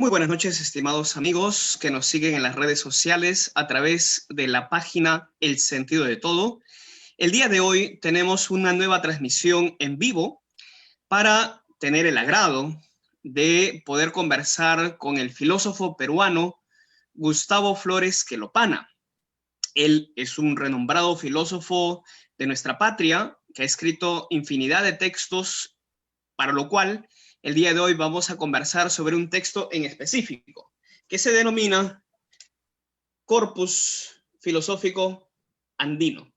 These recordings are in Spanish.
Muy buenas noches, estimados amigos que nos siguen en las redes sociales a través de la página El Sentido de Todo. El día de hoy tenemos una nueva transmisión en vivo para tener el agrado de poder conversar con el filósofo peruano Gustavo Flores Quelopana. Él es un renombrado filósofo de nuestra patria que ha escrito infinidad de textos, para lo cual el día de hoy vamos a conversar sobre un texto en específico que se denomina Corpus Filosófico Andino.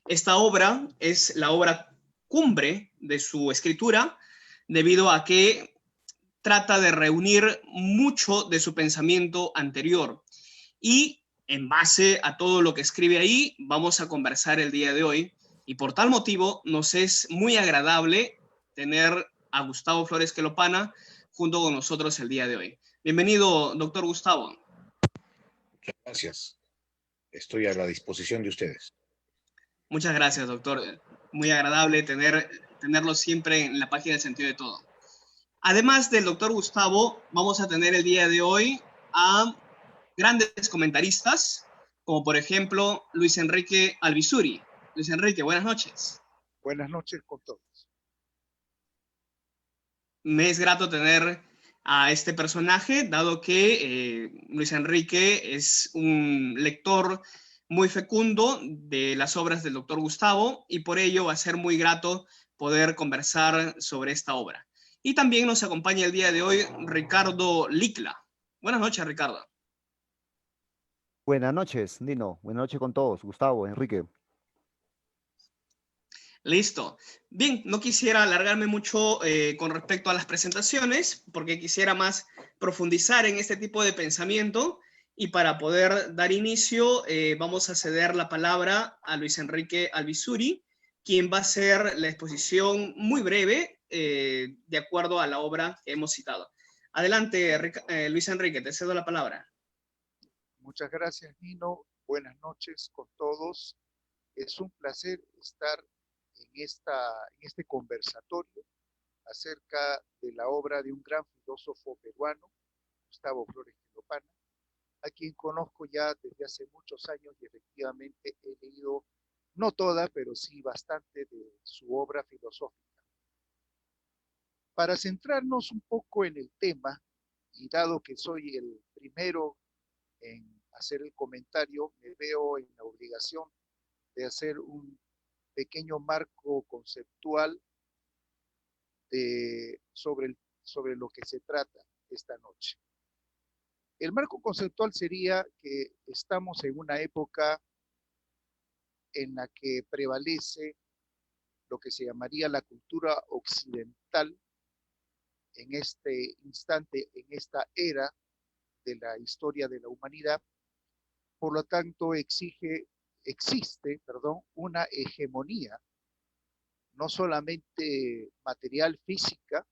Esta obra es la obra cumbre de su escritura debido a que trata de reunir mucho de su pensamiento anterior y en base a todo lo que escribe ahí vamos a conversar el día de hoy y por tal motivo nos es muy agradable tener a Gustavo Flores Quelopana junto con nosotros el día de hoy. Bienvenido, doctor Gustavo. Muchas gracias. Estoy a la disposición de ustedes. Muchas gracias, doctor. Muy agradable tenerlo siempre en la página del Sentido de Todo. Además del doctor Gustavo, vamos a tener el día de hoy a grandes comentaristas, como por ejemplo Luis Enrique Albizuri. Luis Enrique, buenas noches. Buenas noches con todos. Me es grato tener a este personaje, dado que Luis Enrique es un lector muy fecundo de las obras del doctor Gustavo y por ello va a ser muy grato poder conversar sobre esta obra. Y también nos acompaña el día de hoy Ricardo Licla. Buenas noches, Ricardo. Buenas noches, Nino. Buenas noches con todos. Gustavo, Enrique. Listo. Bien, no quisiera alargarme mucho con respecto a las presentaciones, porque quisiera más profundizar en este tipo de pensamiento y para poder dar inicio vamos a ceder la palabra a Luis Enrique Albizuri, quien va a hacer la exposición muy breve de acuerdo a la obra que hemos citado. Adelante, Luis Enrique, te cedo la palabra. Muchas gracias, Nino. Buenas noches con todos. Es un placer estar en este conversatorio acerca de la obra de un gran filósofo peruano, Gustavo Flores Quelopana, a quien conozco ya desde hace muchos años y efectivamente he leído, no toda, pero sí bastante de su obra filosófica. Para centrarnos un poco en el tema, y dado que soy el primero en hacer el comentario, me veo en la obligación de hacer un pequeño marco conceptual sobre lo que se trata esta noche. El marco conceptual sería que estamos en una época en la que prevalece lo que se llamaría la cultura occidental en este instante, en esta era de la historia de la humanidad. Por lo tanto, existe una hegemonía, no solamente material, física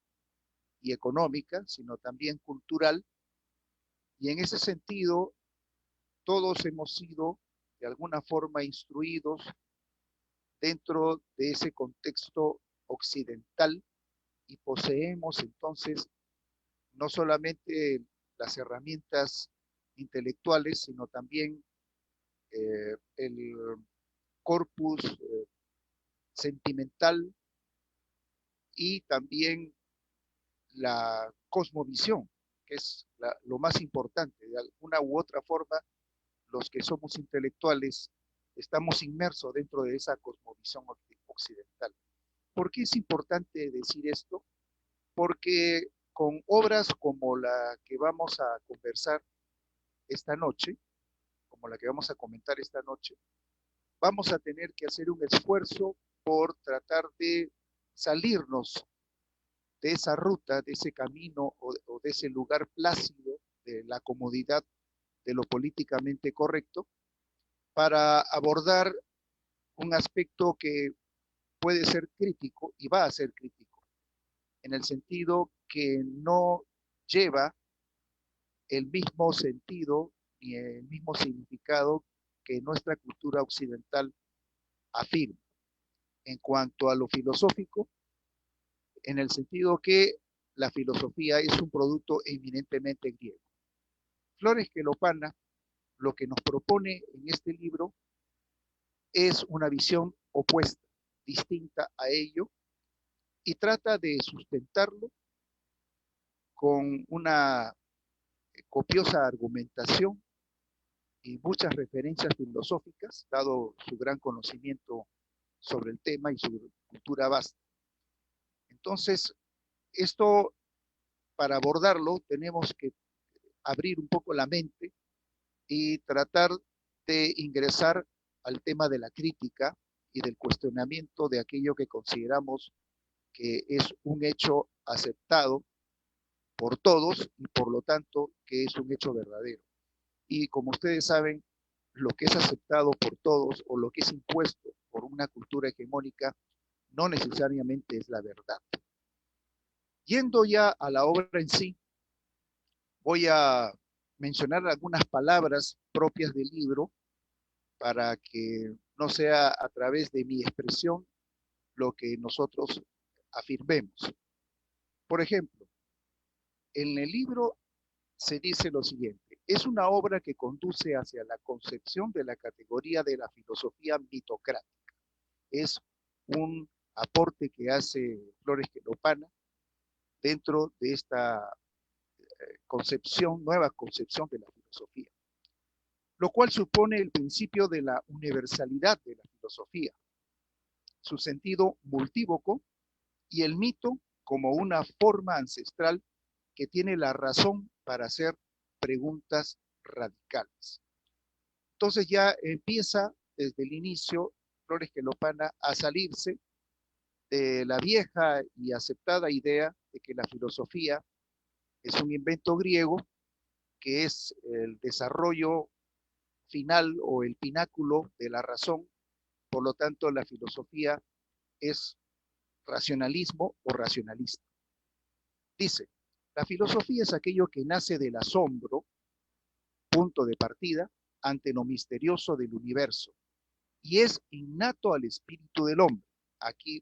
y económica, sino también cultural. Y en ese sentido, todos hemos sido de alguna forma instruidos dentro de ese contexto occidental y poseemos entonces no solamente las herramientas intelectuales, sino también el corpus sentimental y también la cosmovisión, que es lo más importante. De alguna u otra forma, los que somos intelectuales estamos inmersos dentro de esa cosmovisión occidental. ¿Por qué es importante decir esto? Porque con obras como la que vamos a conversar esta noche, como la que vamos a comentar esta noche, vamos a tener que hacer un esfuerzo por tratar de salirnos de esa ruta, de ese camino o de ese lugar plácido de la comodidad de lo políticamente correcto, para abordar un aspecto que puede ser crítico y va a ser crítico, en el sentido que no lleva el mismo sentido ni el mismo significado que nuestra cultura occidental afirma. En cuanto a lo filosófico, en el sentido que la filosofía es un producto eminentemente griego. Flores Quelopana lo que nos propone en este libro es una visión opuesta, distinta a ello, y trata de sustentarlo con una copiosa argumentación y muchas referencias filosóficas, dado su gran conocimiento sobre el tema y su cultura vasta. Entonces, esto, para abordarlo, tenemos que abrir un poco la mente y tratar de ingresar al tema de la crítica y del cuestionamiento de aquello que consideramos que es un hecho aceptado por todos y por lo tanto que es un hecho verdadero. Y como ustedes saben, lo que es aceptado por todos o lo que es impuesto por una cultura hegemónica no necesariamente es la verdad. Yendo ya a la obra en sí, voy a mencionar algunas palabras propias del libro para que no sea a través de mi expresión lo que nosotros afirmemos. Por ejemplo, en el libro se dice lo siguiente: es una obra que conduce hacia la concepción de la categoría de la filosofía mitocrática. Es un aporte que hace Flores Quelopana dentro de esta concepción, nueva concepción de la filosofía, lo cual supone el principio de la universalidad de la filosofía, su sentido multívoco y el mito como una forma ancestral que tiene la razón para hacer preguntas radicales. Entonces ya empieza desde el inicio Flores Quelopana a salirse de la vieja y aceptada idea de que la filosofía es un invento griego, que es el desarrollo final o el pináculo de la razón. Por lo tanto, la filosofía es racionalismo o racionalista. Dice, la filosofía es aquello que nace del asombro, punto de partida, ante lo misterioso del universo, y es innato al espíritu del hombre. Aquí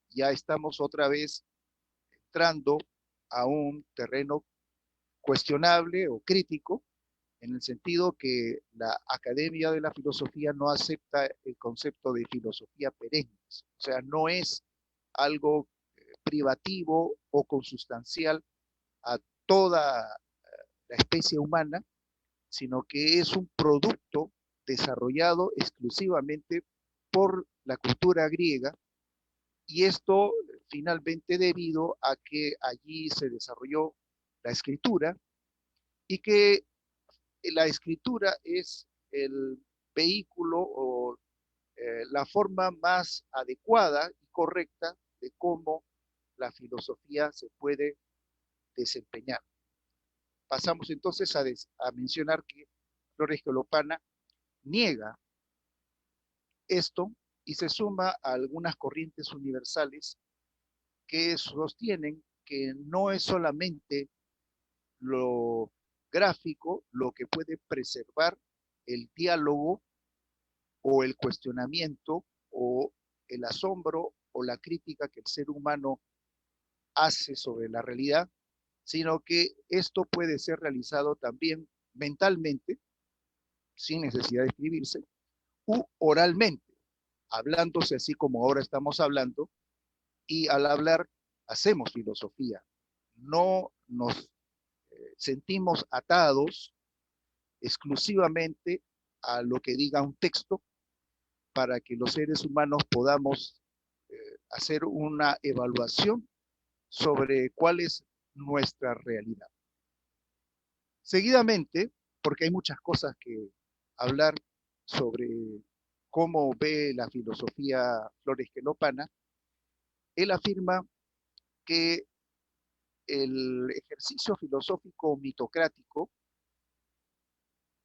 ya estamos otra vez entrando a un terreno cuestionable o crítico, en el sentido que la Academia de la Filosofía no acepta el concepto de filosofía perenne, o sea, no es algo privativo o consustancial a toda la especie humana, sino que es un producto desarrollado exclusivamente por la cultura griega, y esto finalmente debido a que allí se desarrolló la escritura y que la escritura es el vehículo o la forma más adecuada y correcta de cómo la filosofía se puede desempeñar. Pasamos entonces a mencionar que Flores Quelopana niega esto y se suma a algunas corrientes universales que sostienen que no es solamente lo gráfico lo que puede preservar el diálogo o el cuestionamiento o el asombro o la crítica que el ser humano hace sobre la realidad, sino que esto puede ser realizado también mentalmente, sin necesidad de escribirse, u oralmente, hablándose así como ahora estamos hablando, y al hablar hacemos filosofía. No nos sentimos atados exclusivamente a lo que diga un texto para que los seres humanos podamos hacer una evaluación sobre cuál es nuestra realidad. Seguidamente, porque hay muchas cosas que hablar sobre cómo ve la filosofía Flores Quelopana, él afirma que el ejercicio filosófico mitocrático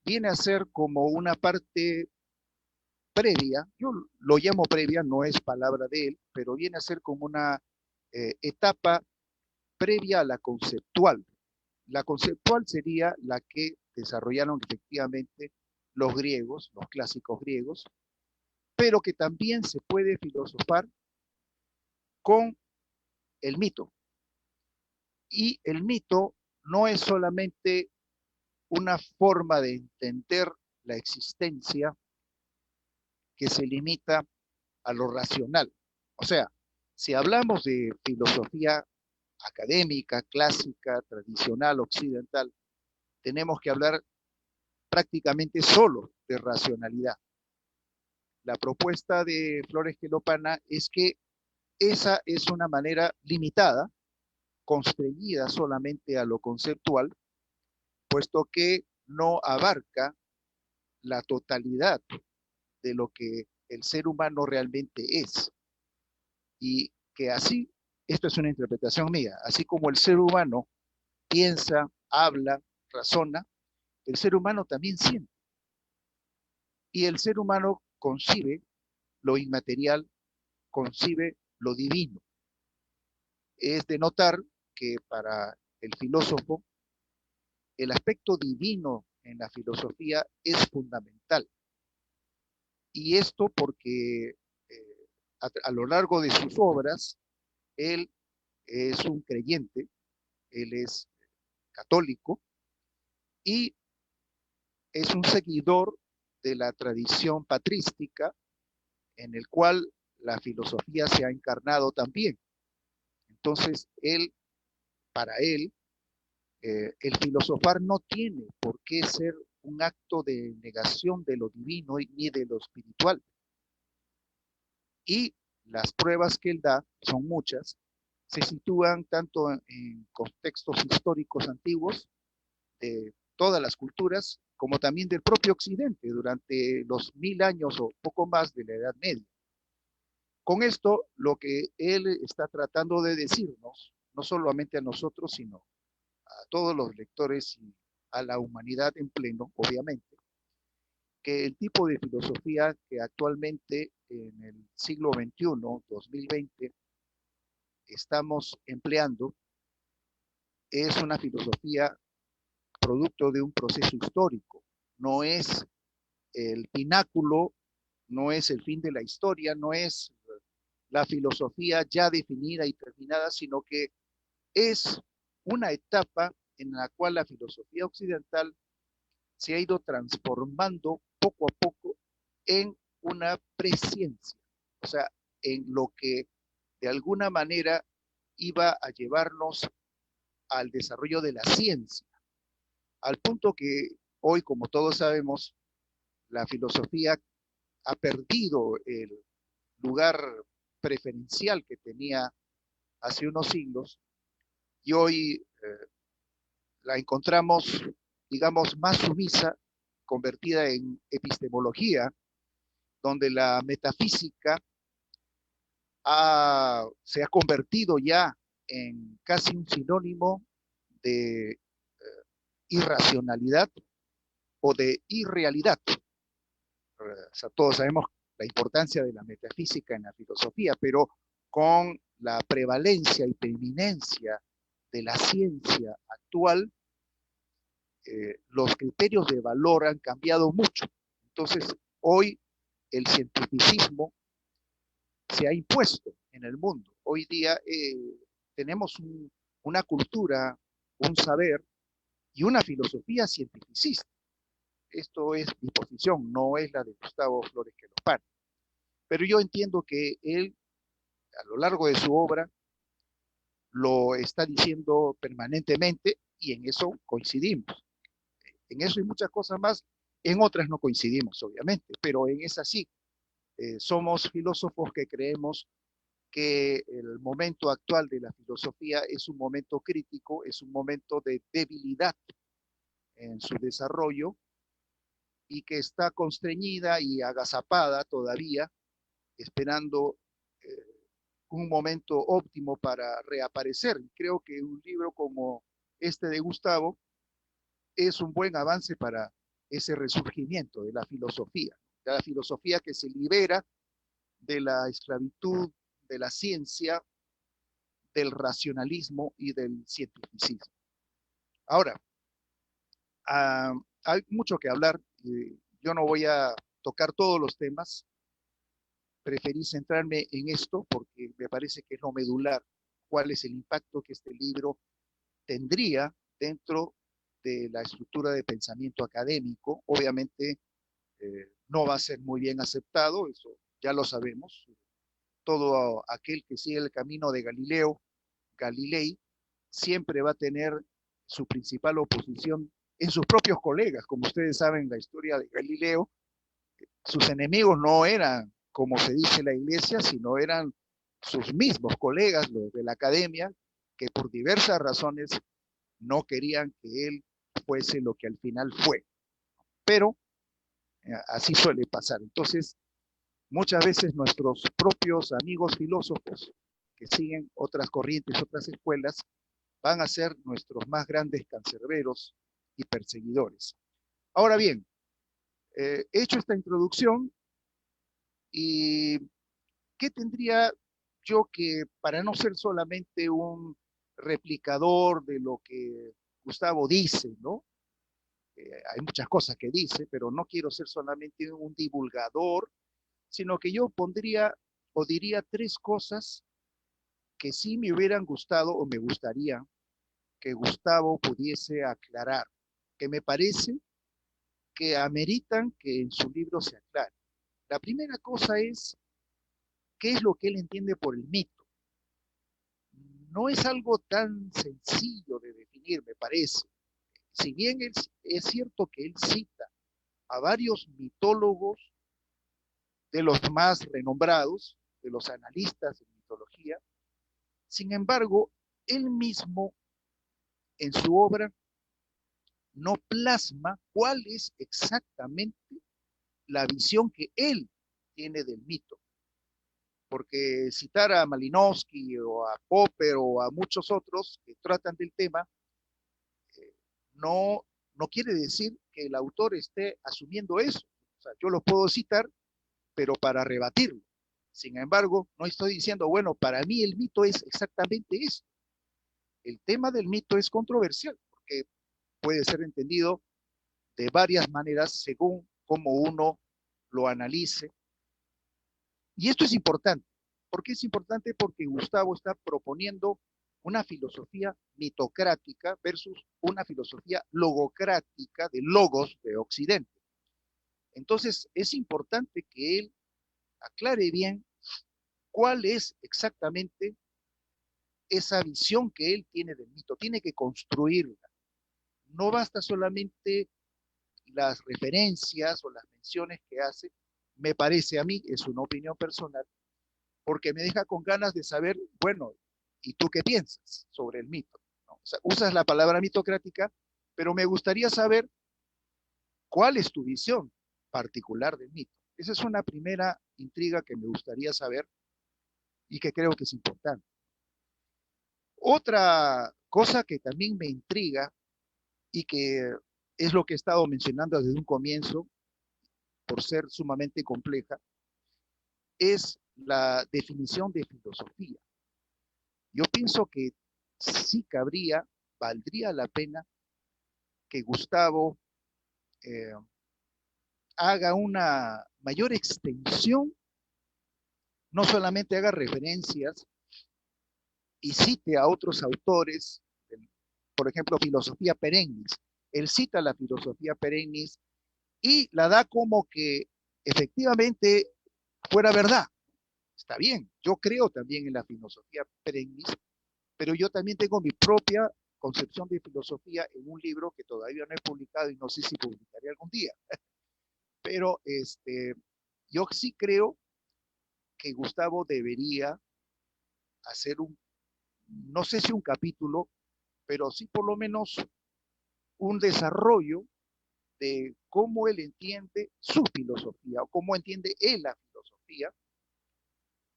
viene a ser como una parte previa, yo lo llamo previa, no es palabra de él, pero viene a ser como una etapa previa a la conceptual. La conceptual sería la que desarrollaron efectivamente los griegos, los clásicos griegos, pero que también se puede filosofar con el mito. Y el mito no es solamente una forma de entender la existencia que se limita a lo racional. O sea, si hablamos de filosofía académica, clásica, tradicional, occidental, tenemos que hablar prácticamente solo de racionalidad. La propuesta de Flores Quelopana es que esa es una manera limitada, constreñida solamente a lo conceptual, puesto que no abarca la totalidad de lo que el ser humano realmente es. Y que así, esto es una interpretación mía, así como el ser humano piensa, habla, razona, el ser humano también siente. Y el ser humano concibe lo inmaterial, concibe lo divino. Es de notar que para el filósofo el aspecto divino en la filosofía es fundamental. Y esto porque a lo largo de sus obras, él es un creyente, él es católico y es un seguidor de la tradición patrística en el cual la filosofía se ha encarnado también. Entonces, para él, el filosofar no tiene por qué ser un acto de negación de lo divino ni de lo espiritual. Y las pruebas que él da, son muchas, se sitúan tanto en contextos históricos antiguos de todas las culturas, como también del propio Occidente durante los 1000 años o poco más de la Edad Media. Con esto, lo que él está tratando de decirnos, no solamente a nosotros, sino a todos los lectores y a la humanidad en pleno, obviamente, que el tipo de filosofía que actualmente en el siglo XXI, 2020, estamos empleando es una filosofía producto de un proceso histórico. No es el pináculo, no es el fin de la historia, no es la filosofía ya definida y terminada, sino que es una etapa en la cual la filosofía occidental se ha ido transformando poco a poco en una presciencia, o sea, en lo que de alguna manera iba a llevarnos al desarrollo de la ciencia, al punto que hoy, como todos sabemos, la filosofía ha perdido el lugar preferencial que tenía hace unos siglos y hoy la encontramos, digamos, más sumisa, convertida en epistemología, donde la metafísica se ha convertido ya en casi un sinónimo de irracionalidad o de irrealidad. O sea, todos sabemos la importancia de la metafísica en la filosofía, pero con la prevalencia y preeminencia de la ciencia actual, los criterios de valor han cambiado mucho. Entonces, hoy el cientificismo se ha impuesto en el mundo. Hoy día tenemos una cultura, un saber y una filosofía cientificista. Esto es mi posición, no es la de Gustavo Flores Quelopana. Pero yo entiendo que él, a lo largo de su obra, lo está diciendo permanentemente y en eso coincidimos. En eso y muchas cosas más, en otras no coincidimos, obviamente, pero en esa sí. Somos filósofos que creemos que el momento actual de la filosofía es un momento crítico, es un momento de debilidad en su desarrollo y que está constreñida y agazapada todavía, esperando un momento óptimo para reaparecer. Y creo que un libro como este de Gustavo es un buen avance para ese resurgimiento de la filosofía que se libera de la esclavitud, de la ciencia, del racionalismo y del cientificismo. Ahora, hay mucho que hablar. Yo no voy a tocar todos los temas. Preferí centrarme en esto porque me parece que es lo medular. ¿Cuál es el impacto que este libro tendría dentro de la estructura de pensamiento académico. Obviamente no va a ser muy bien aceptado, eso ya lo sabemos. Todo aquel que sigue el camino de Galilei, siempre va a tener su principal oposición en sus propios colegas. Como ustedes saben, la historia de Galileo, sus enemigos no eran, como se dice en la iglesia, sino eran sus mismos colegas, los de la academia, que por diversas razones no querían que él fuese lo que al final fue. Pero así suele pasar. Entonces, muchas veces nuestros propios amigos filósofos que siguen otras corrientes, otras escuelas, van a ser nuestros más grandes cancerberos y perseguidores. Ahora bien, he hecho esta introducción y ¿qué tendría yo que, para no ser solamente un replicador de lo que Gustavo dice, ¿no? Hay muchas cosas que dice, pero no quiero ser solamente un divulgador, sino que yo pondría o diría tres cosas que sí me hubieran gustado o me gustaría que Gustavo pudiese aclarar, que me parece que ameritan que en su libro se aclare. La primera cosa es, ¿qué es lo que él entiende por el mito? No es algo tan sencillo de definir, me parece. Si bien es cierto que él cita a varios mitólogos de los más renombrados, de los analistas de mitología, sin embargo, él mismo en su obra no plasma cuál es exactamente la visión que él tiene del mito. Porque citar a Malinowski o a Popper o a muchos otros que tratan del tema, no, no quiere decir que el autor esté asumiendo eso. O sea, yo lo puedo citar, pero para rebatirlo. Sin embargo, no estoy diciendo, bueno, para mí el mito es exactamente eso. El tema del mito es controversial, porque puede ser entendido de varias maneras según cómo uno lo analice. Y esto es importante. ¿Por qué es importante? Porque Gustavo está proponiendo una filosofía mitocrática versus una filosofía logocrática de logos de Occidente. Entonces, es importante que él aclare bien cuál es exactamente esa visión que él tiene del mito. Tiene que construirla. No basta solamente las referencias o las menciones que hace, me parece a mí, es una opinión personal, porque me deja con ganas de saber, bueno, ¿y tú qué piensas sobre el mito? ¿No? O sea, usas la palabra mitocrática, pero me gustaría saber cuál es tu visión particular del mito. Esa es una primera intriga que me gustaría saber y que creo que es importante. Otra cosa que también me intriga y que es lo que he estado mencionando desde un comienzo, por ser sumamente compleja, es la definición de filosofía. Yo pienso que sí valdría la pena que Gustavo haga una mayor extensión, no solamente haga referencias y cite a otros autores, por ejemplo, filosofía perennis. Él cita la filosofía perennis y la da como que efectivamente fuera verdad. Está bien, yo creo también en la filosofía perennis, pero yo también tengo mi propia concepción de filosofía en un libro que todavía no he publicado y no sé si publicaré algún día. Pero yo sí creo que Gustavo debería hacer no sé si un capítulo, pero sí por lo menos un desarrollo de cómo él entiende su filosofía o cómo entiende él la filosofía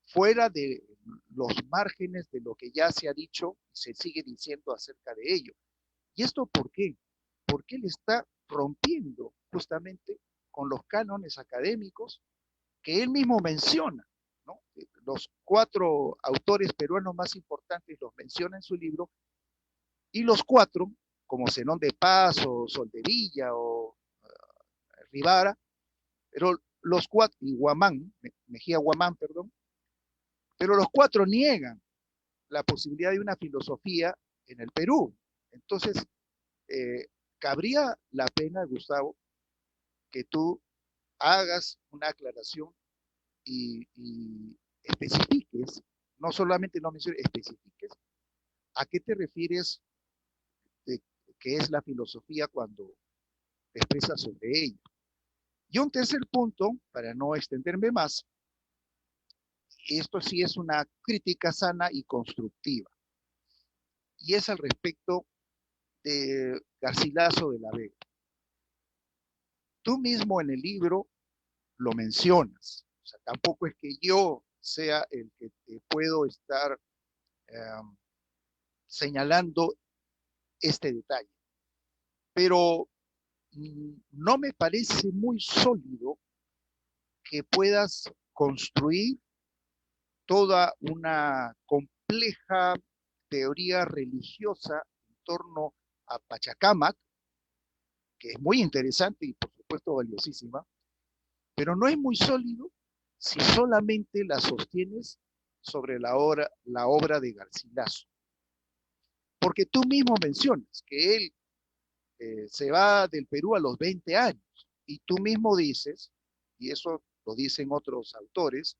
fuera de los márgenes de lo que ya se ha dicho y se sigue diciendo acerca de ello. ¿Y esto por qué? Porque él está rompiendo justamente con los cánones académicos que él mismo menciona, ¿no? Los 4 autores peruanos más importantes los menciona en su libro, y los 4, como Zenón de Paz o Soldevilla o Rivara, pero los 4, y Guamán, Mejía Guamán, perdón, pero los 4 niegan la posibilidad de una filosofía en el Perú. Entonces, cabría la pena, Gustavo, que tú hagas una aclaración y especifiques, no solamente no menciones, especifiques a qué te refieres de qué es la filosofía cuando expresas sobre ella. Y un tercer punto, para no extenderme más, esto sí es una crítica sana y constructiva, y es al respecto de Garcilaso de la Vega. Tú mismo en el libro lo mencionas, o sea, tampoco es que yo sea el que te puedo estar eh, señalando este detalle, pero no me parece muy sólido que puedas construir toda una compleja teoría religiosa en torno a Pachacamac, que es muy interesante y por supuesto valiosísima, pero no es muy sólido si solamente la sostienes sobre la obra de Garcilaso. Porque tú mismo mencionas que él se va del Perú a los 20 años y tú mismo dices, y eso lo dicen otros autores,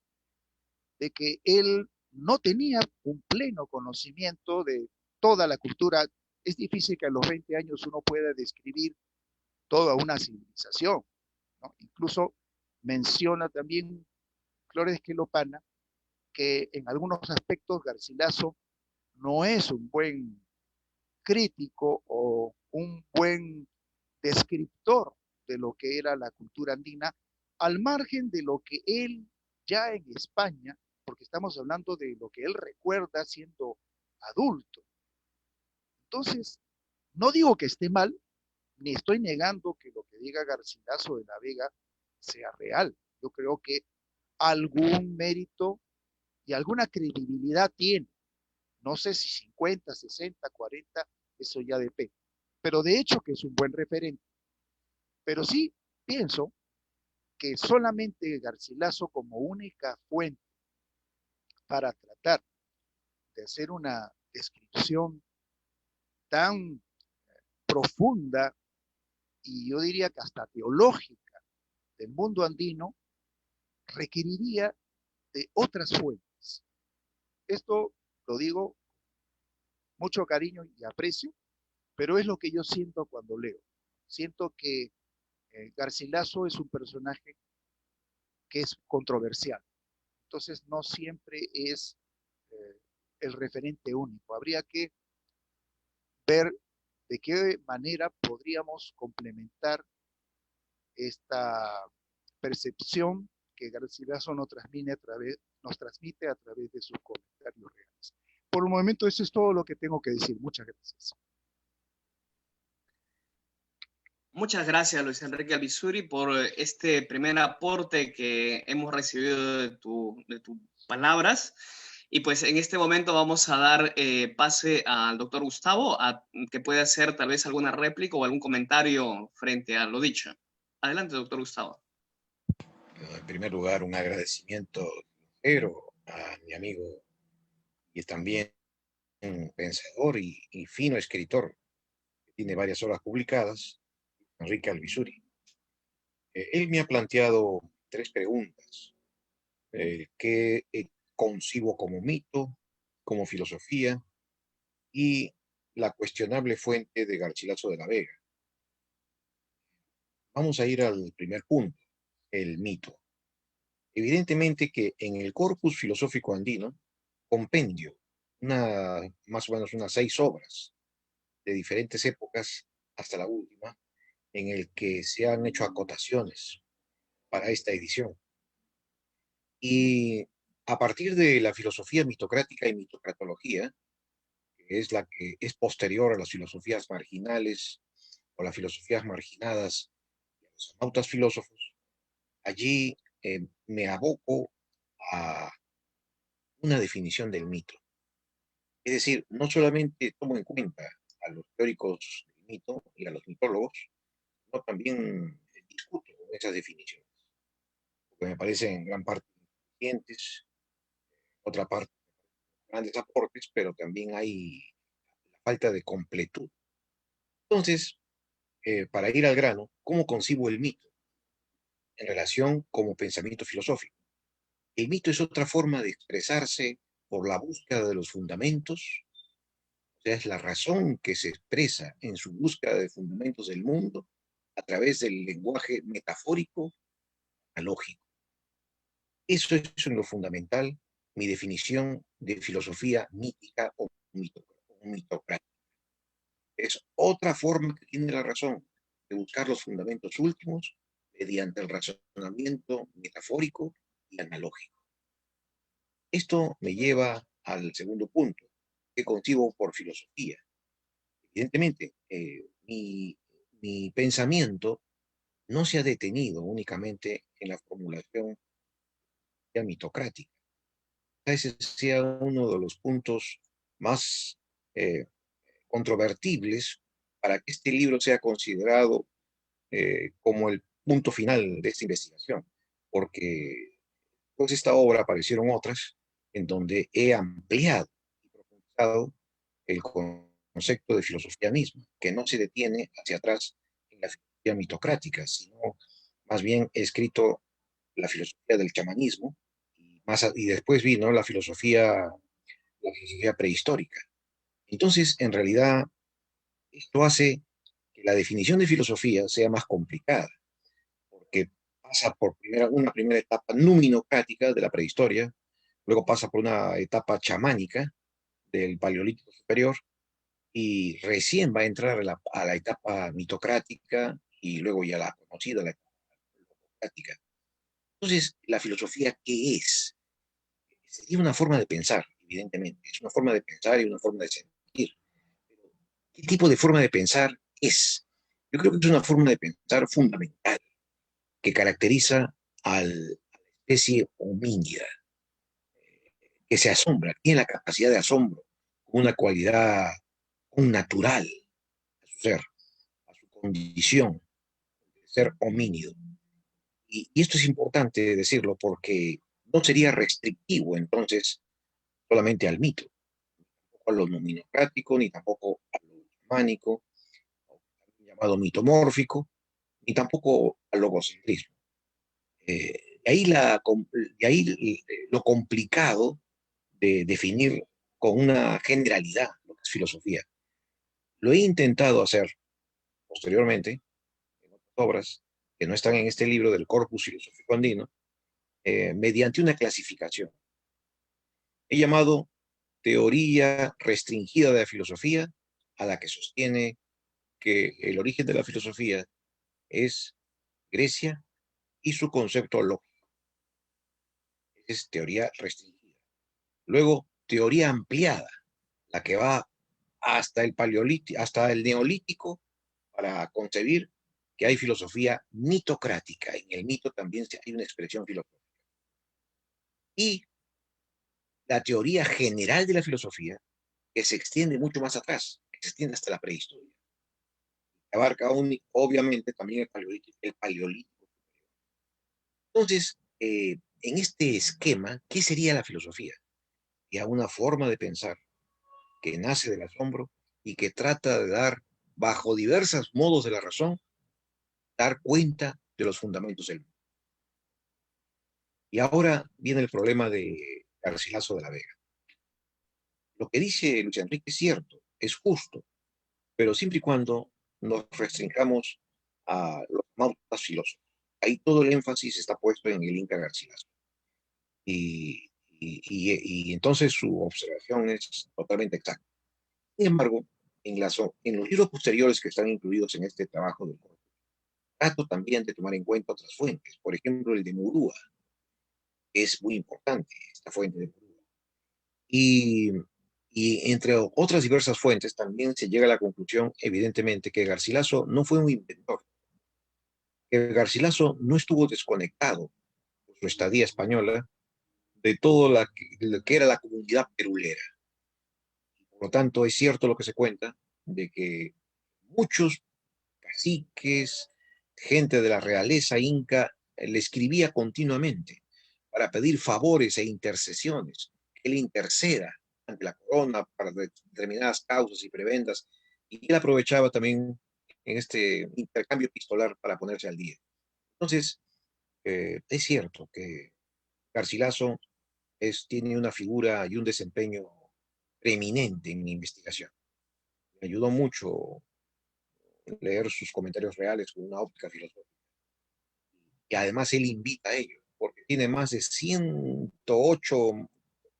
de que él no tenía un pleno conocimiento de toda la cultura. Es difícil que a los 20 años uno pueda describir toda una civilización, ¿no? Incluso menciona también Flores Quelopana que en algunos aspectos Garcilaso no es un buen crítico o un buen descriptor de lo que era la cultura andina, al margen de lo que él ya en España, porque estamos hablando de lo que él recuerda siendo adulto. Entonces, no digo que esté mal, ni estoy negando que lo que diga Garcilaso de la Vega sea real. Yo creo que algún mérito y alguna credibilidad tiene. No sé si 50, 60, 40, eso ya depende. Pero de hecho que es un buen referente. Pero sí pienso que solamente Garcilaso como única fuente para tratar de hacer una descripción tan profunda y yo diría que hasta teológica del mundo andino requeriría de otras fuentes. Esto lo digo con mucho cariño y aprecio, pero es lo que yo siento cuando leo. Siento que Garcilaso es un personaje que es controversial, entonces no siempre es eh, el referente único. Habría que ver de qué manera podríamos complementar esta percepción que Garcilaso nos transmite a través de sus comentarios reales. Por el momento eso es todo lo que tengo que decir. Muchas gracias. Muchas gracias, Luis Enrique Albizuri, por este primer aporte que hemos recibido de tus palabras. Y pues en este momento vamos a dar pase al doctor Gustavo, que puede hacer tal vez alguna réplica o algún comentario frente a lo dicho. Adelante, doctor Gustavo. En primer lugar, un agradecimiento sincero a mi amigo y también un pensador y fino escritor que tiene varias obras publicadas, Enrique Albizuri. Él me ha planteado tres preguntas. ¿Qué concibo como mito, como filosofía y la cuestionable fuente de Garcilaso de la Vega? Vamos a ir al primer punto, el mito. Evidentemente que en el corpus filosófico andino, compendio, más o menos unas 6 obras de diferentes épocas hasta la última, en el que se han hecho acotaciones para esta edición. Y a partir de la filosofía mitocrática y mitocratología, que es la que es posterior a las filosofías marginales o las filosofías marginadas y a los anautas filósofos, allí me aboco a una definición del mito. Es decir, no solamente tomo en cuenta a los teóricos del mito y a los mitólogos, sino también discuto con esas definiciones, porque me parecen en gran parte insuficientes, otra parte grandes aportes, pero también hay la falta de completud Entonces, para ir al grano, ¿cómo concibo el mito en relación como pensamiento filosófico? El mito es otra forma de expresarse por la búsqueda de los fundamentos, o sea, es la razón que se expresa en su búsqueda de fundamentos del mundo a través del lenguaje metafórico, lógico. Eso es en lo fundamental mi definición de filosofía mítica o mitocrática. Es otra forma que tiene la razón de buscar los fundamentos últimos mediante el razonamiento metafórico y analógico. Esto me lleva al segundo punto, que concibo por filosofía. Evidentemente, mi pensamiento no se ha detenido únicamente en la formulación ya mitocrática. Ese sea uno de los puntos más eh, controvertibles para que este libro sea considerado como el punto final de esta investigación, porque pues esta obra aparecieron otras en donde he ampliado y profundizado el concepto de filosofía misma, que no se detiene hacia atrás en la filosofía mitocrática, sino más bien he escrito la filosofía del chamanismo y después vino la filosofía prehistórica. Entonces, en realidad, esto hace que la definición de filosofía sea más complicada, porque pasa por una primera etapa numinocrática de la prehistoria, luego pasa por una etapa chamánica del Paleolítico Superior, y recién va a entrar a la etapa mitocrática y luego ya la conocida, la etapa logocrática. Entonces, ¿la filosofía qué es? Sería una forma de pensar, evidentemente, es una forma de pensar y una forma de sentir. Pero, ¿qué tipo de forma de pensar es? Yo creo que es una forma de pensar fundamental que caracteriza a la especie homínida, que se asombra, tiene la capacidad de asombro, una cualidad un natural a su ser, a su condición de ser homínido. Y esto es importante decirlo porque no sería restrictivo entonces solamente al mito, a lo nominocrático, ni tampoco a lo chamánico, llamado mitomórfico, ni tampoco al logocentrismo. De ahí lo complicado de definir con una generalidad lo que es filosofía. Lo he intentado hacer posteriormente en otras obras que no están en este libro del Corpus Filosófico Andino, mediante una clasificación. He llamado teoría restringida de la filosofía, a la que sostiene que el origen de la filosofía es Grecia y su concepto lógico. Es teoría restringida. Luego, teoría ampliada, la que va hasta el paleolítico, hasta el neolítico, para concebir que hay filosofía mitocrática. En el mito también hay una expresión filosófica. Y la teoría general de la filosofía, que se extiende mucho más atrás, que se extiende hasta la prehistoria. Abarca obviamente también el paleolítico. Entonces, en este esquema, ¿qué sería la filosofía? Ya una forma de pensar que nace del asombro y que trata de dar, bajo diversos modos de la razón, dar cuenta de los fundamentos del mundo. Y ahora viene el problema de Garcilaso de la Vega. Lo que dice Luis Enrique es cierto, es justo, pero siempre y cuando nos restringamos a los nautas filósofos. Ahí todo el énfasis está puesto en el Inca Garcilaso. Y entonces su observación es totalmente exacta. Sin embargo, en los libros posteriores que están incluidos en este trabajo del corpus, trato también de tomar en cuenta otras fuentes, por ejemplo, el de Murúa, que es muy importante, esta fuente de Murúa. Y, y entre otras diversas fuentes también se llega a la conclusión, evidentemente, que Garcilaso no fue un inventor, que Garcilaso no estuvo desconectado por su estadía española de todo lo que era la comunidad perulera. Por lo tanto, es cierto lo que se cuenta de que muchos caciques, gente de la realeza inca, le escribía continuamente para pedir favores e intercesiones, que él interceda ante la corona para determinadas causas y prebendas Y él aprovechaba también en este intercambio epistolar para ponerse al día. Entonces, es cierto que Garcilaso tiene una figura y un desempeño preeminente en mi investigación. Me ayudó mucho leer sus comentarios reales con una óptica filosófica. Y además él invita a ello, porque tiene más de 108,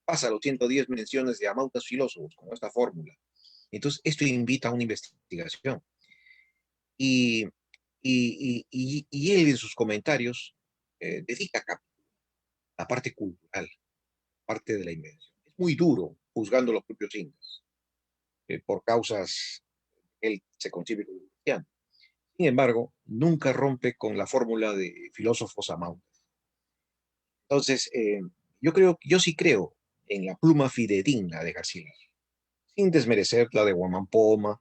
pasa los 110 menciones de amautas filósofos con esta fórmula. Entonces, esto invita a una investigación. Y, y él en sus comentarios dedica la parte cultural, parte de la invención. Es muy duro juzgando a los propios incas por causas que él se concibe como cristiano. Sin embargo, nunca rompe con la fórmula de filósofos amautas. Entonces, yo sí creo en la pluma fidedigna de Garcilaso, sin desmerecer la de Huamampoma,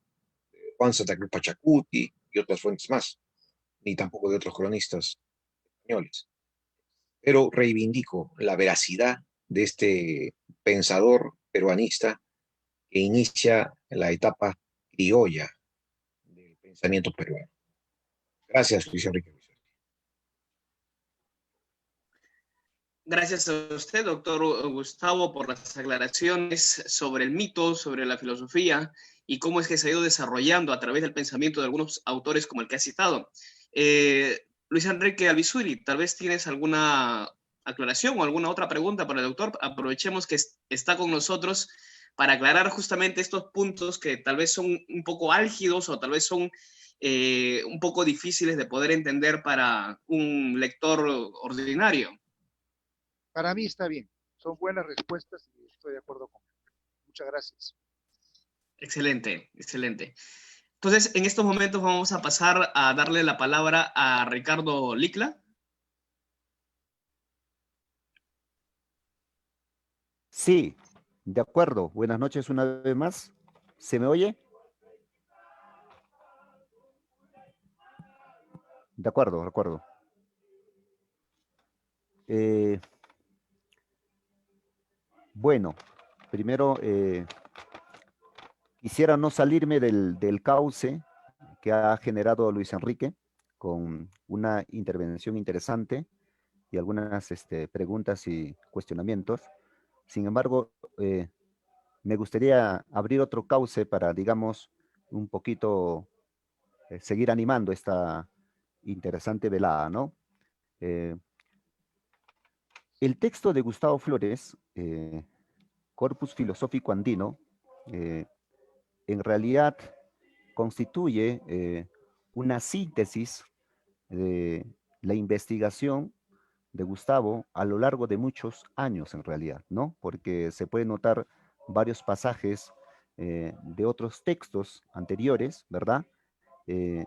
Juan Santa Cruz Pachacuti y otras fuentes más, ni tampoco de otros cronistas españoles. Pero reivindico la veracidad de este pensador peruanista que inicia la etapa criolla del pensamiento peruano. Gracias, Luis Enrique. Gracias a usted, doctor Gustavo, por las aclaraciones sobre el mito, sobre la filosofía y cómo es que se ha ido desarrollando a través del pensamiento de algunos autores como el que ha citado. Luis Enrique Alvisuri, tal vez tienes alguna aclaración o alguna otra pregunta para el doctor. Aprovechemos que está con nosotros para aclarar justamente estos puntos que tal vez son un poco álgidos o tal vez son un poco difíciles de poder entender para un lector ordinario. Para mí está bien. Son buenas respuestas y estoy de acuerdo con él. Muchas gracias. Excelente, excelente. Entonces, en estos momentos vamos a pasar a darle la palabra a Ricardo Licla. Sí, de acuerdo. Buenas noches una vez más. ¿Se me oye? De acuerdo, de acuerdo. Bueno, primero quisiera no salirme del cauce que ha generado Luis Enrique con una intervención interesante y algunas preguntas y cuestionamientos. Sin embargo, me gustaría abrir otro cauce para, digamos, un poquito seguir animando esta interesante velada, ¿no? El texto de Gustavo Flores, Corpus Filosófico Andino, en realidad constituye una síntesis de la investigación de Gustavo a lo largo de muchos años en realidad, ¿no? Porque se puede notar varios pasajes de otros textos anteriores, ¿verdad?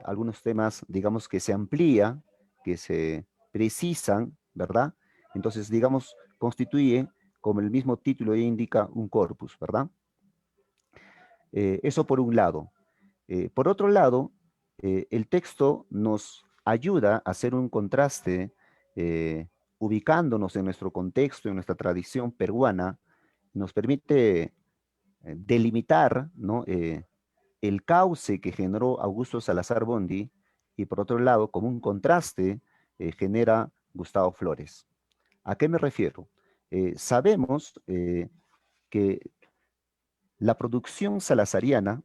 Algunos temas, digamos, que se amplía, que se precisan, ¿verdad? Entonces, digamos, constituye, como el mismo título ya indica, un corpus, ¿verdad? Eso por un lado. Por otro lado, el texto nos ayuda a hacer un contraste ubicándonos en nuestro contexto, en nuestra tradición peruana, nos permite delimitar, ¿no? El cauce que generó Augusto Salazar Bondy y por otro lado, como un contraste, genera Gustavo Flores. ¿A qué me refiero? Sabemos que la producción salazariana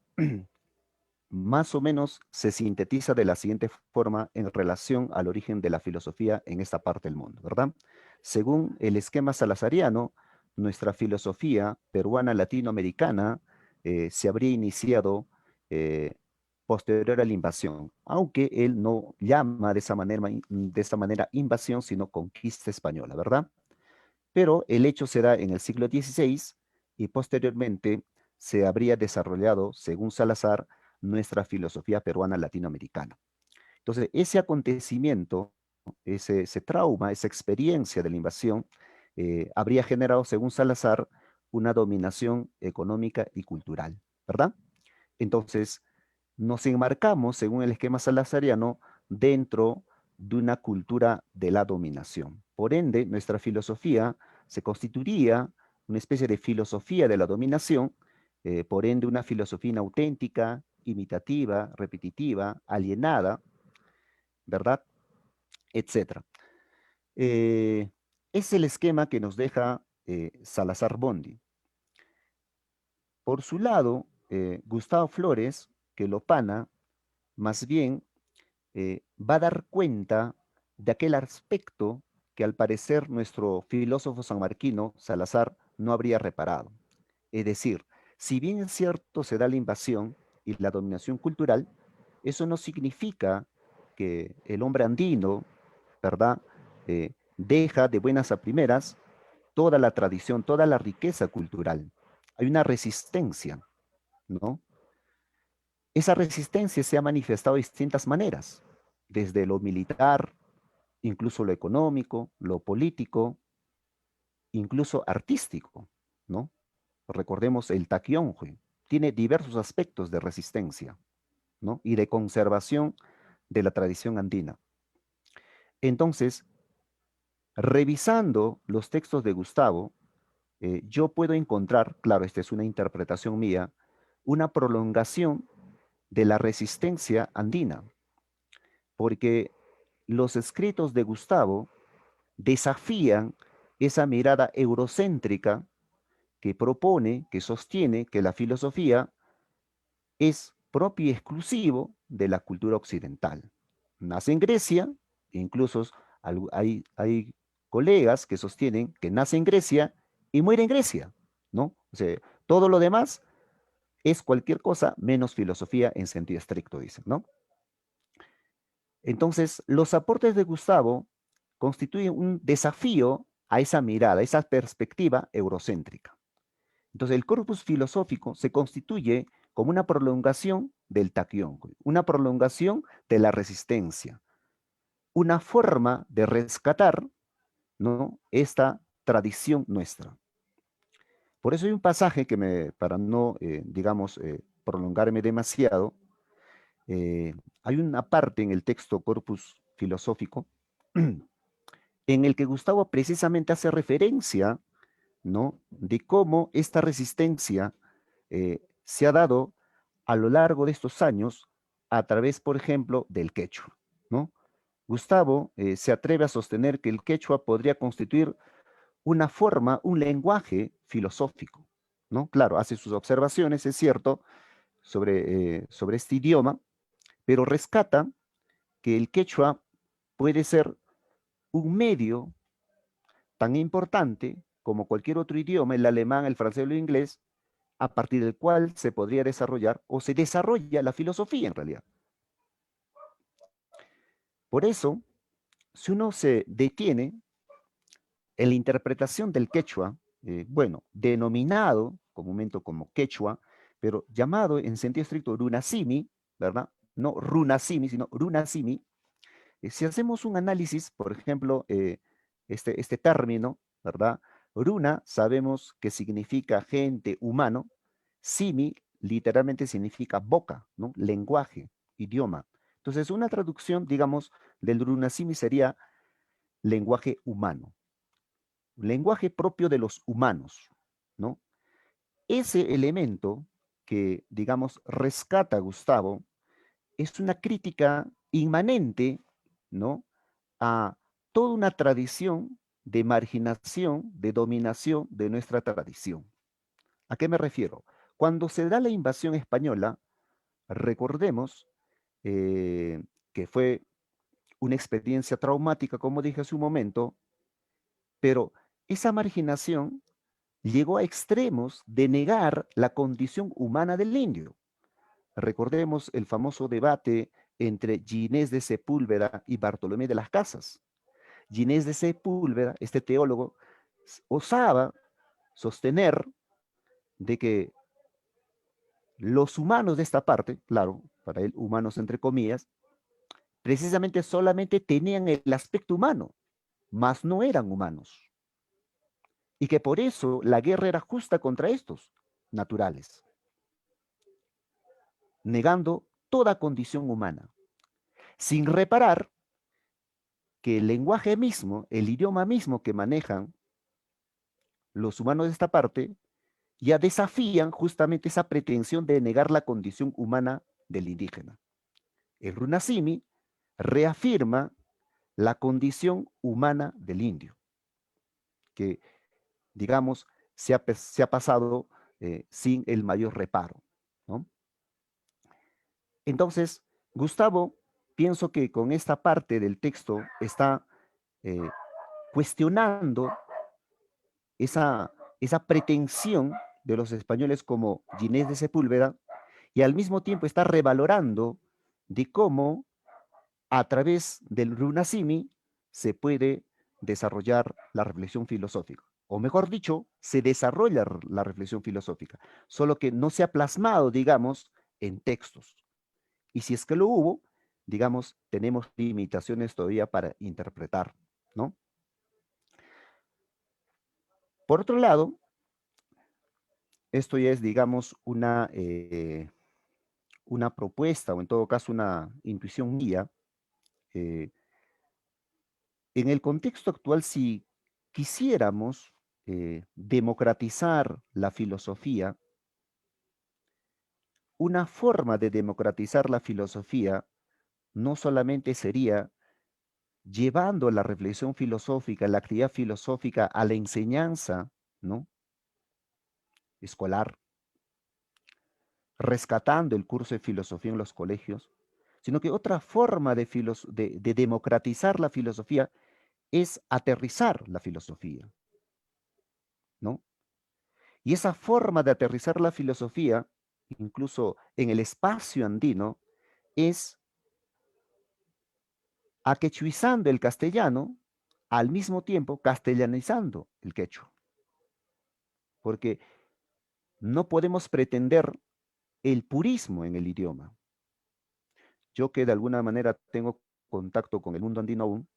más o menos se sintetiza de la siguiente forma en relación al origen de la filosofía en esta parte del mundo, ¿verdad? Según el esquema salazariano, nuestra filosofía peruana latinoamericana se habría iniciado posterior a la invasión, aunque él no llama de esa manera invasión, sino conquista española, ¿verdad? Pero el hecho se da en el siglo XVI y posteriormente se habría desarrollado, según Salazar, nuestra filosofía peruana latinoamericana. Entonces, ese acontecimiento, ese trauma, esa experiencia de la invasión, habría generado, según Salazar, una dominación económica y cultural, ¿verdad? Entonces, nos enmarcamos, según el esquema salazariano, dentro de una cultura de la dominación. Por ende, nuestra filosofía se constituiría una especie de filosofía de la dominación, por ende una filosofía inauténtica, imitativa, repetitiva, alienada, ¿verdad? Etcétera. Es el esquema que nos deja Salazar Bondi. Por su lado, Gustavo Flores, que lo pana, más bien va a dar cuenta de aquel aspecto que al parecer nuestro filósofo sanmarquino, Salazar, no habría reparado. Es decir, si bien es cierto se da la invasión y la dominación cultural, eso no significa que el hombre andino, ¿verdad?, deja de buenas a primeras toda la tradición, toda la riqueza cultural. Hay una resistencia, ¿no? Esa resistencia se ha manifestado de distintas maneras, desde lo militar, incluso lo económico, lo político, incluso artístico, ¿no? Recordemos el Takyonjue, tiene diversos aspectos de resistencia, ¿no? Y de conservación de la tradición andina. Entonces, revisando los textos de Gustavo, yo puedo encontrar, claro, esta es una interpretación mía, una prolongación de la resistencia andina, porque los escritos de Gustavo desafían esa mirada eurocéntrica que propone, que sostiene que la filosofía es propio y exclusivo de la cultura occidental. Nace en Grecia, incluso hay colegas que sostienen que nace en Grecia y muere en Grecia, ¿no? O sea, todo lo demás es cualquier cosa menos filosofía en sentido estricto, dicen, ¿no? Entonces, los aportes de Gustavo constituyen un desafío a esa mirada, a esa perspectiva eurocéntrica. Entonces, el corpus filosófico se constituye como una prolongación del Takyonjue, una prolongación de la resistencia, una forma de rescatar, ¿no?, esta tradición nuestra. Por eso hay un pasaje que para no, digamos, prolongarme demasiado, hay una parte en el texto Corpus Filosófico en el que Gustavo precisamente hace referencia, ¿no?, de cómo esta resistencia se ha dado a lo largo de estos años a través, por ejemplo, del quechua, ¿no? Gustavo se atreve a sostener que el quechua podría constituir una forma, un lenguaje filosófico, ¿no? Claro, hace sus observaciones, es cierto, sobre este idioma, pero rescata que el quechua puede ser un medio tan importante como cualquier otro idioma, el alemán, el francés o el inglés, a partir del cual se podría desarrollar o se desarrolla la filosofía en realidad. Por eso, si uno se detiene en la interpretación del quechua, bueno, denominado comúnmente como quechua, pero llamado en sentido estricto runasimi, ¿verdad? No runasimi, sino runasimi. Si hacemos un análisis, por ejemplo, este término, ¿verdad? Runa sabemos que significa gente, humano. Simi literalmente significa boca, ¿no? Lenguaje, idioma. Entonces, una traducción, digamos, del runasimi sería lenguaje humano. Lenguaje propio de los humanos, ¿no? Ese elemento que, digamos, rescata Gustavo es una crítica inmanente, ¿no?, a toda una tradición de marginación, de dominación de nuestra tradición. ¿A qué me refiero? Cuando se da la invasión española, recordemos que fue una experiencia traumática, como dije hace un momento, pero esa marginación llegó a extremos de negar la condición humana del indio. Recordemos el famoso debate entre Ginés de Sepúlveda y Bartolomé de las Casas. Ginés de Sepúlveda, este teólogo, osaba sostener de que los humanos de esta parte, claro, para él humanos entre comillas, precisamente solamente tenían el aspecto humano, mas no eran humanos. Y que por eso la guerra era justa contra estos naturales, negando toda condición humana, sin reparar que el lenguaje mismo, el idioma mismo que manejan los humanos de esta parte, ya desafían justamente esa pretensión de negar la condición humana del indígena. El Runasimi reafirma la condición humana del indio, que, digamos, se ha pasado sin el mayor reparo, ¿no? Entonces, Gustavo, pienso que con esta parte del texto está eh, cuestionando esa pretensión de los españoles como Ginés de Sepúlveda, y al mismo tiempo está revalorando de cómo a través del Runasimi se puede desarrollar la reflexión filosófica. O mejor dicho, se desarrolla la reflexión filosófica, solo que no se ha plasmado, digamos, en textos. Y si es que lo hubo, digamos, tenemos limitaciones todavía para interpretar, ¿no? Por otro lado, esto ya es, digamos, una propuesta o en todo caso una intuición mía. En el contexto actual, si quisiéramos democratizar la filosofía, una forma de democratizar la filosofía no solamente sería llevando la reflexión filosófica, la actividad filosófica a la enseñanza, ¿no?, escolar, rescatando el curso de filosofía en los colegios, sino que otra forma de democratizar la filosofía es aterrizar la filosofía, ¿no? Y esa forma de aterrizar la filosofía, incluso en el espacio andino, es aquechuizando el castellano, al mismo tiempo castellanizando el quechua. Porque no podemos pretender el purismo en el idioma. Yo que de alguna manera tengo contacto con el mundo andino aún,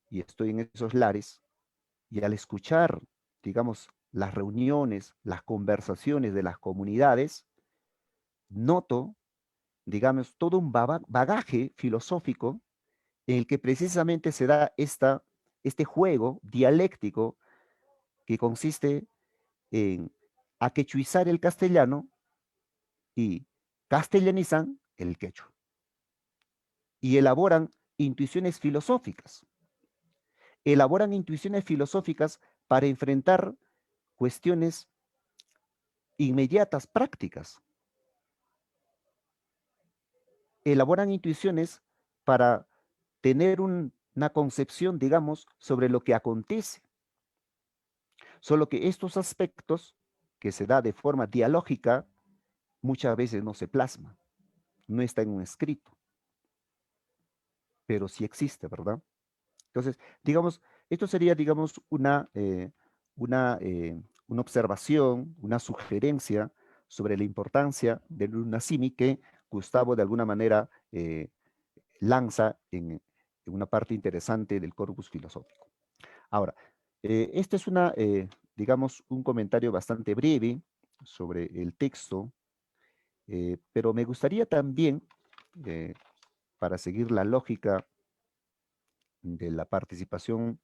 y estoy en esos lares, y al escuchar, digamos, las reuniones, las conversaciones de las comunidades, noto, digamos, todo un bagaje filosófico en el que precisamente se da este juego dialéctico que consiste en aquechuizar el castellano y castellanizan el quechua. Y elaboran intuiciones filosóficas para enfrentar cuestiones inmediatas, prácticas. Elaboran intuiciones para tener una concepción, digamos, sobre lo que acontece. Solo que estos aspectos, que se da de forma dialógica, muchas veces no se plasman, no está en un escrito, pero sí existe, ¿verdad? Entonces, digamos, esto sería, digamos, una observación, una sugerencia sobre la importancia del Runasimi que Gustavo de alguna manera lanza en una parte interesante del corpus filosófico. Ahora, este es digamos, un comentario bastante breve sobre el texto, pero me gustaría también, para seguir la lógica de la participación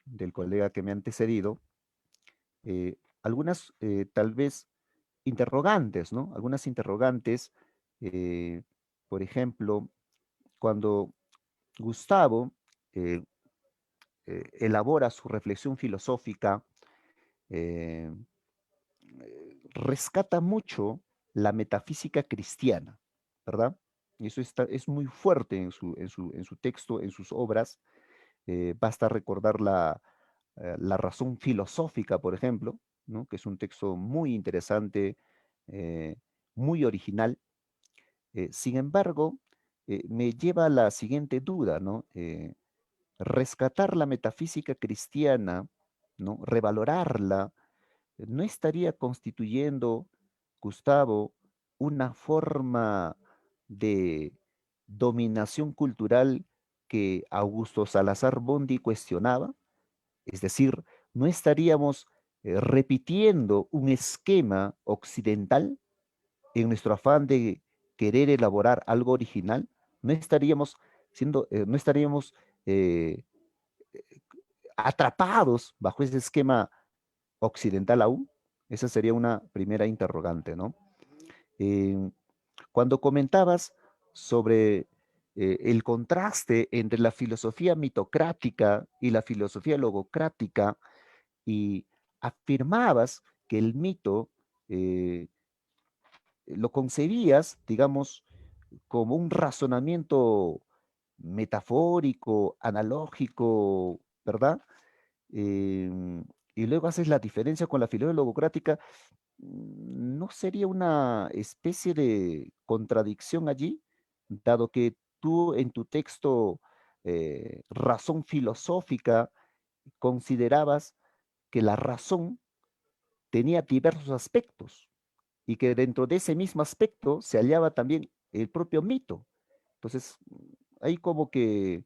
del colega que me ha antecedido, algunas tal vez interrogantes, ¿no? Algunas interrogantes, por ejemplo, cuando Gustavo eh, elabora su reflexión filosófica, eh, rescata mucho la metafísica cristiana, ¿verdad? Y eso es muy fuerte en su texto, en sus obras. Basta recordar la razón filosófica, por ejemplo, ¿no?, que es un texto muy interesante, eh, muy original. Sin embargo, me lleva a la siguiente duda, ¿no? Rescatar la metafísica cristiana, ¿no?, revalorarla, ¿no estaría constituyendo, Gustavo, una forma de dominación cultural que Augusto Salazar Bondy cuestionaba? Es decir, ¿no estaríamos repitiendo un esquema occidental en nuestro afán de querer elaborar algo original? ¿No estaríamos no estaríamos eh, atrapados bajo ese esquema occidental aún? Esa sería una primera interrogante, ¿no? Eh, cuando comentabas sobre el contraste entre la filosofía mitocrática y la filosofía logocrática, y afirmabas que el mito lo concebías, digamos, como un razonamiento metafórico, analógico, ¿verdad? Y luego haces la diferencia con la filosofía logocrática. ¿No sería una especie de contradicción allí, dado que tú en tu texto Razón filosófica considerabas que la razón tenía diversos aspectos y que dentro de ese mismo aspecto se hallaba también el propio mito? Entonces, ahí como que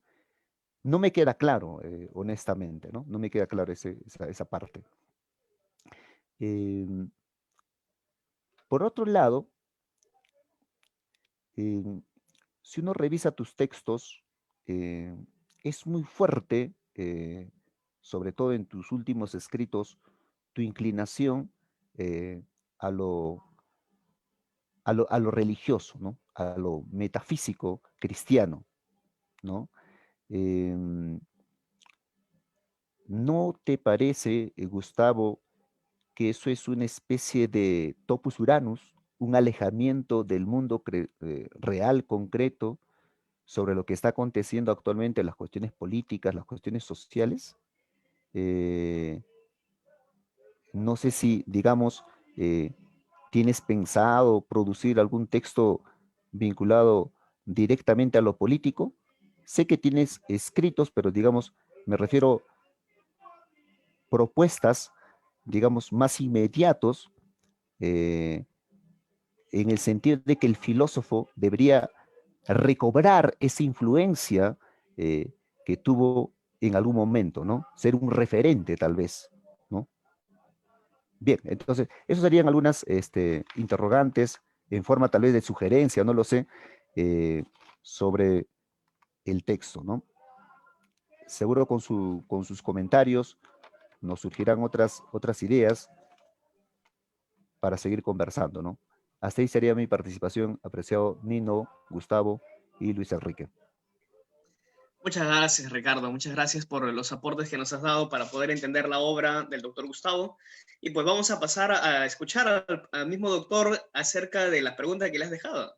no me queda claro, honestamente, ¿no? No me queda claro esa parte. Em, por otro lado, em, si uno revisa tus textos, es muy fuerte, sobre todo en tus últimos escritos, tu inclinación eh, a lo, a lo religioso, ¿no? A lo metafísico cristiano, ¿no? Em, ¿No te parece, Gustavo, que eso es una especie de topus uranus, un alejamiento del mundo real, concreto, sobre lo que está aconteciendo actualmente, las cuestiones políticas, las cuestiones sociales? Eh, no sé si, digamos, eh, tienes pensado producir algún texto vinculado directamente a lo político. Sé que tienes escritos, pero digamos, me refiero propuestas, digamos, más inmediatos, eh, en el sentido de que el filósofo debería recobrar esa influencia que tuvo en algún momento, ¿no? Ser un referente, tal vez, ¿no? Bien, entonces, esos serían algunas interrogantes en forma tal vez de sugerencia, no lo sé, eh, sobre el texto, ¿no? Seguro con sus comentarios nos surgirán otras ideas para seguir conversando, ¿no? Hasta ahí sería mi participación, apreciado Nino, Gustavo y Luis Enrique. Muchas gracias, Ricardo. Muchas gracias por los aportes que nos has dado para poder entender la obra del doctor Gustavo. Y pues vamos a pasar a escuchar al mismo doctor acerca de la pregunta que le has dejado.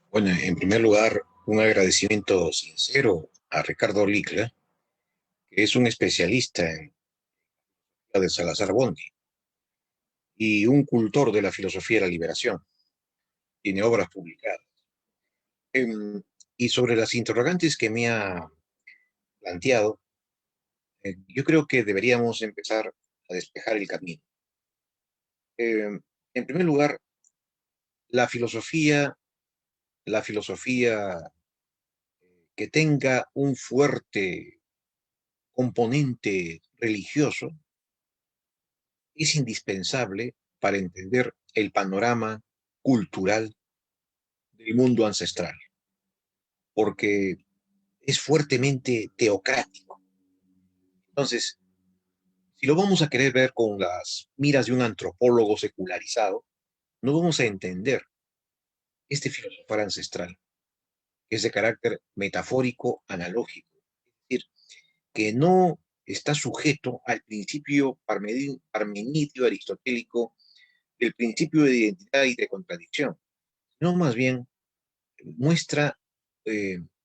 Bueno, en primer lugar, un agradecimiento sincero a Ricardo Licla, que es un especialista en la de Salazar Bondi y un cultor de la filosofía de la liberación. Tiene obras publicadas. Y sobre las interrogantes que me ha planteado, yo creo que deberíamos empezar a despejar el camino. En primer lugar, la filosofía, la filosofía que tenga un fuerte componente religioso es indispensable para entender el panorama cultural del mundo ancestral, porque es fuertemente teocrático. Entonces, si lo vamos a querer ver con las miras de un antropólogo secularizado, no vamos a entender este filosofar ancestral, que es de carácter metafórico, analógico, es decir, que no está sujeto al principio parmenidio aristotélico del principio de identidad y de contradicción, sino más bien muestra,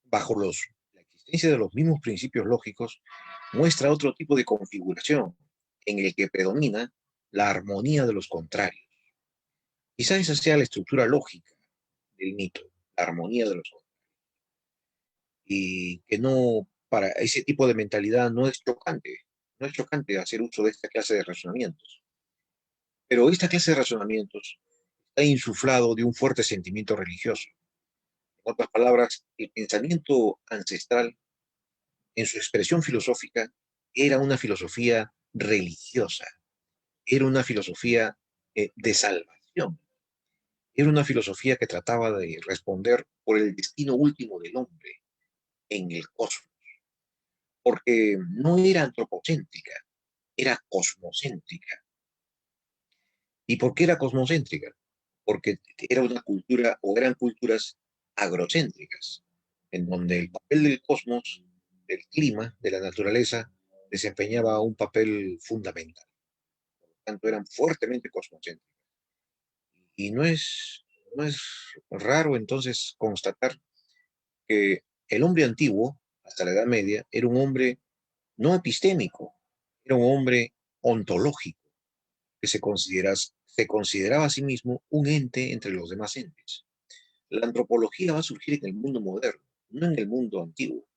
bajo la existencia de los mismos principios lógicos, muestra otro tipo de configuración en el que predomina la armonía de los contrarios. Quizás esa sea la estructura lógica del mito, la armonía de los contrarios. Y que no, para ese tipo de mentalidad no es chocante hacer uso de esta clase de razonamientos. Pero esta clase de razonamientos está insuflado de un fuerte sentimiento religioso. En otras palabras, el pensamiento ancestral, en su expresión filosófica, era una filosofía religiosa, era una filosofía de salvación, era una filosofía que trataba de responder por el destino último del hombre en el cosmos, porque no era antropocéntrica, era cosmocéntrica. ¿Y por qué era cosmocéntrica? porque era una cultura o eran culturas agrocéntricas, en donde el papel del cosmos, del clima, de la naturaleza, desempeñaba un papel fundamental. Por lo tanto, eran fuertemente cosmocéntricas. Y no es raro entonces constatar que el hombre antiguo, hasta la Edad Media, era un hombre no epistémico, era un hombre ontológico, que se consideraba a sí mismo un ente entre los demás entes. La antropología va a surgir en el mundo moderno, no en el mundo antiguo,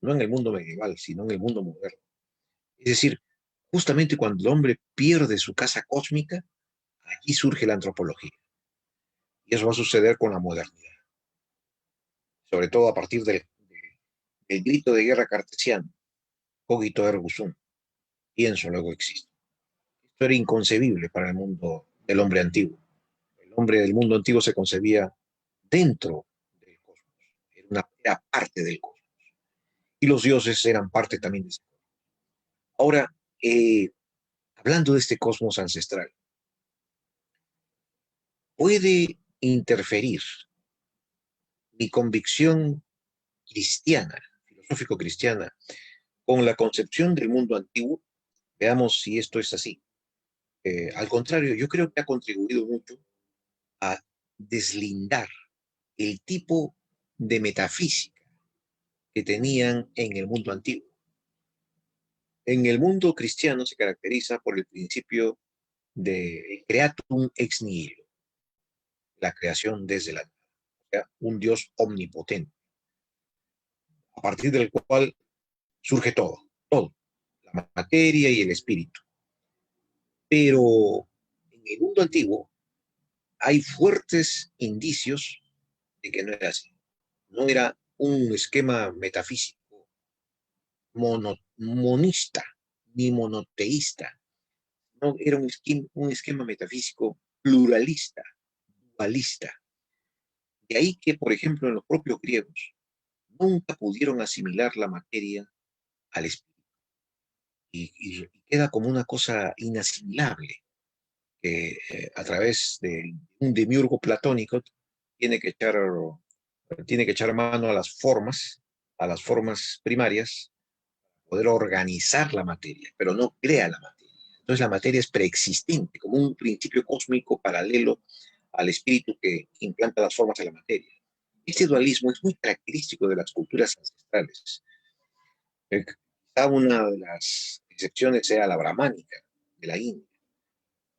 no en el mundo medieval, sino en el mundo moderno. Es decir, justamente cuando el hombre pierde su casa cósmica, allí surge la antropología. Y eso va a suceder con la modernidad, sobre todo a partir del grito de guerra cartesiano, cogito ergo sum, pienso, luego existo. Esto era inconcebible para el mundo del hombre antiguo. El hombre del mundo antiguo se concebía dentro del cosmos, era parte del cosmos. Y los dioses eran parte también de ese cosmos. Ahora, hablando de este cosmos ancestral, ¿puede interferir mi convicción cristiana, filosófico-cristiana, con la concepción del mundo antiguo? Veamos si esto es así. Al contrario, yo creo que ha contribuido mucho a deslindar el tipo de metafísica que tenían en el mundo antiguo. En el mundo cristiano se caracteriza por el principio de creatum ex nihilo, la creación desde la nada, o sea, un Dios omnipotente, a partir del cual surge todo, la materia y el espíritu. Pero en el mundo antiguo hay fuertes indicios de que no era así. No era un esquema metafísico monista ni monoteísta. No era un esquema metafísico pluralista, dualista. De ahí que, por ejemplo, en los propios griegos nunca pudieron asimilar la materia al espíritu. Y queda como una cosa inasimilable, que a través de un demiurgo platónico tiene que echar, tiene que echar mano a las formas primarias, poder organizar la materia, pero no crea la materia. Entonces la materia es preexistente, como un principio cósmico paralelo al espíritu que implanta las formas de la materia. Este dualismo es muy característico de las culturas ancestrales. Quizá una de las excepciones sea la brahmánica, de la India,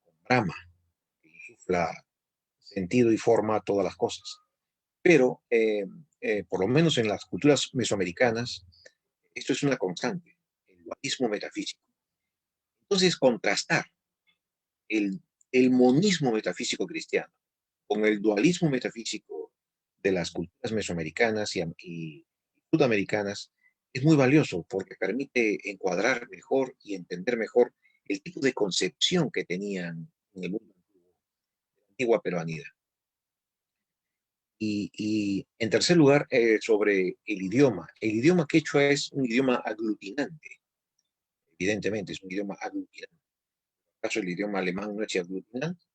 con Brahma, que insufla sentido y forma a todas las cosas. Pero, por lo menos en las culturas mesoamericanas, esto es una constante, el dualismo metafísico. Entonces, contrastar el, el monismo metafísico cristiano con el dualismo metafísico de las culturas mesoamericanas y sudamericanas es muy valioso porque permite encuadrar mejor y entender mejor el tipo de concepción que tenían en el mundo antiguo, de la antigua peruanidad. Y en tercer lugar, sobre el idioma. El idioma quechua es un idioma aglutinante, evidentemente es un idioma aglutinante. ¿Acaso el idioma alemán no es aglutinante?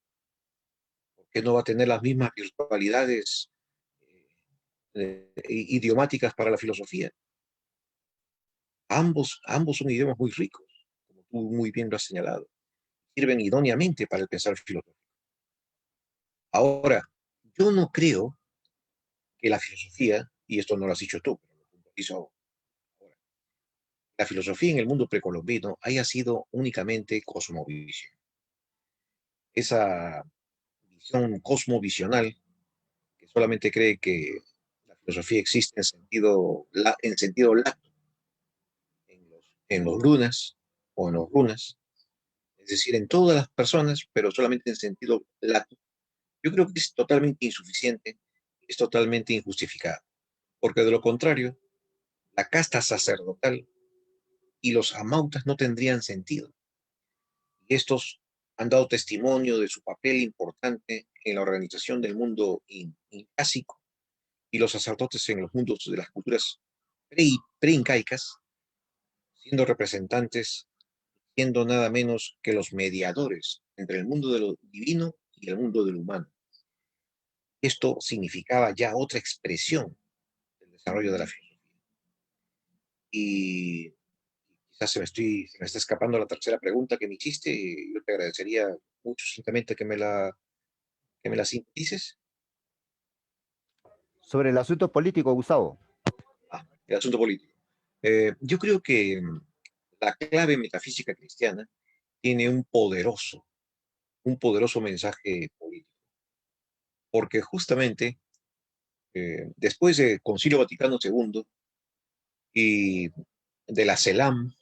¿Por qué no va a tener las mismas virtualidades idiomáticas para la filosofía? Ambos son idiomas muy ricos, como tú muy bien lo has señalado. Sirven idóneamente para el pensar filosófico. Ahora, yo no creo que la filosofía, y esto no lo has dicho tú, pero lo puntualizo ahora, la filosofía en el mundo precolombino haya sido únicamente cosmovisión. Esa visión cosmovisional que solamente cree que la filosofía existe en sentido lato, en los lunas o en los runas, es decir, en todas las personas, pero solamente en sentido lato. Yo creo que es totalmente insuficiente, es totalmente injustificado, porque de lo contrario, la casta sacerdotal y los amautas no tendrían sentido. Y estos han dado testimonio de su papel importante en la organización del mundo incásico y los sacerdotes en los mundos de las culturas preincaicas, siendo representantes, siendo nada menos que los mediadores entre el mundo de lo divino y el mundo de lo humano. esto significaba ya otra expresión del desarrollo de la filosofía. Y quizás se me está escapando la tercera pregunta que me hiciste, y yo te agradecería mucho simplemente que me la sintetices. Sobre el asunto político, Gustavo. El asunto político. Yo creo que la clave metafísica cristiana tiene un poderoso mensaje político, porque justamente después del Concilio Vaticano II y de la CELAM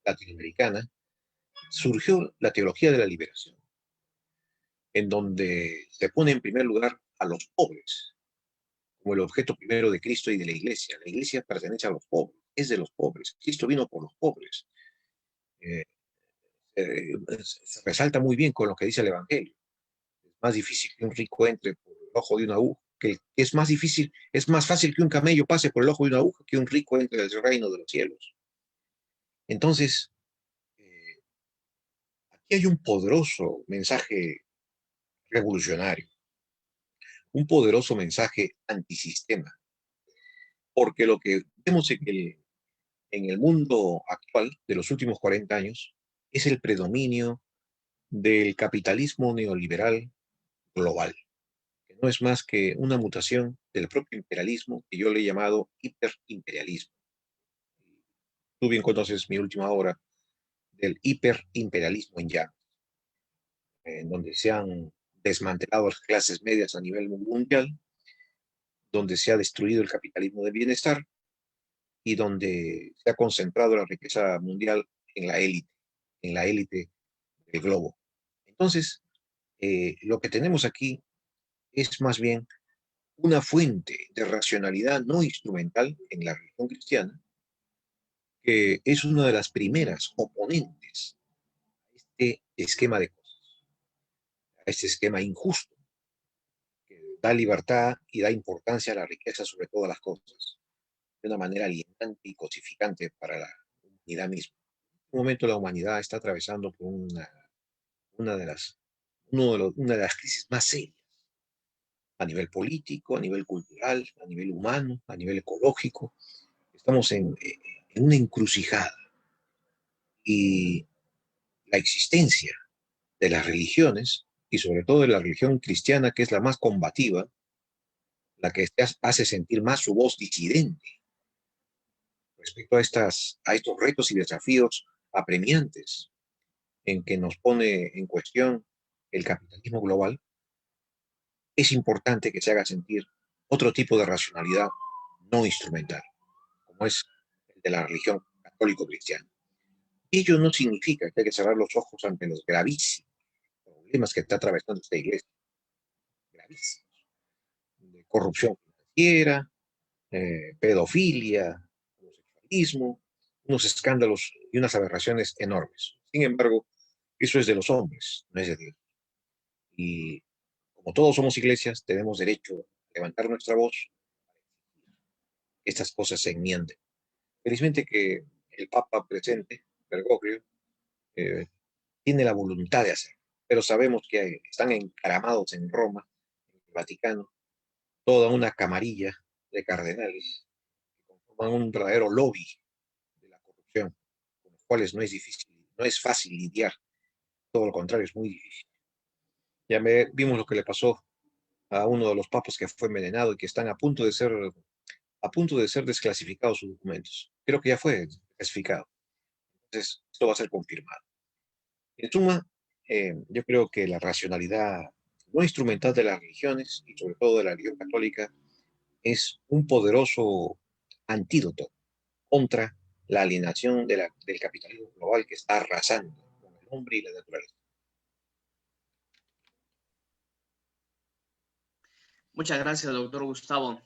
latinoamericana, surgió la teología de la liberación, en donde se pone en primer lugar a los pobres como el objeto primero de Cristo y de la Iglesia. La Iglesia pertenece a los pobres, es de los pobres. Cristo vino por los pobres. Eh, Se resalta muy bien con lo que dice el Evangelio. Es más difícil que un rico entre por el ojo de una aguja, que es más difícil, es más fácil que un camello pase por el ojo de una aguja que un rico entre el reino de los cielos. Entonces, eh, aquí hay un poderoso mensaje revolucionario, un poderoso mensaje antisistema, porque lo que vemos en el mundo actual de los últimos 40 años es el predominio del capitalismo neoliberal global, que no es más que una mutación del propio imperialismo que yo le he llamado hiperimperialismo. Tú bien conoces mi última obra del hiperimperialismo en llamas, en donde se han desmantelado las clases medias a nivel mundial, donde se ha destruido el capitalismo de bienestar y donde se ha concentrado la riqueza mundial en la élite del globo. Entonces, lo que tenemos aquí es más bien una fuente de racionalidad no instrumental en la religión cristiana, que es una de las primeras oponentes a este esquema de cosas, a este esquema injusto, que da libertad y da importancia a la riqueza sobre todas las cosas, de una manera alienante y cosificante para la humanidad misma. En un momento la humanidad está atravesando por una de las, una de las crisis más serias a nivel político, a nivel cultural, a nivel humano, a nivel ecológico. Estamos en una encrucijada y la existencia de las religiones y sobre todo de la religión cristiana, que es la más combativa, la que hace sentir más su voz disidente respecto a estos retos y desafíos apremiantes en que nos pone en cuestión el capitalismo global, es importante que se haga sentir otro tipo de racionalidad no instrumental, como es el de la religión católico-cristiana. Ello no significa que hay que cerrar los ojos ante los gravísimos problemas que está atravesando esta iglesia, gravísimos, de corrupción financiera, pedofilia, homosexualismo, unos escándalos y unas aberraciones enormes. Sin embargo, eso es de los hombres, no es de Dios. Y como todos somos iglesias, tenemos derecho a levantar nuestra voz, que estas cosas se enmienden. Felizmente que el Papa presente, Bergoglio, eh, tiene la voluntad de hacerlo, pero sabemos que están encaramados en Roma, en el Vaticano, toda una camarilla de cardenales que conforman un verdadero lobby de la corrupción, con los cuales no es difícil, no es fácil lidiar, todo lo contrario, es muy difícil. Vimos lo que le pasó a uno de los papas que fue envenenado y que están a punto de ser desclasificados sus documentos. Creo que ya fue desclasificado. Entonces, esto va a ser confirmado. En suma, yo creo que la racionalidad no instrumental de las religiones, y sobre todo de la religión católica, es un poderoso antídoto contra la alienación del capitalismo global que está arrasando con el hombre y la naturaleza. Muchas gracias, doctor Gustavo.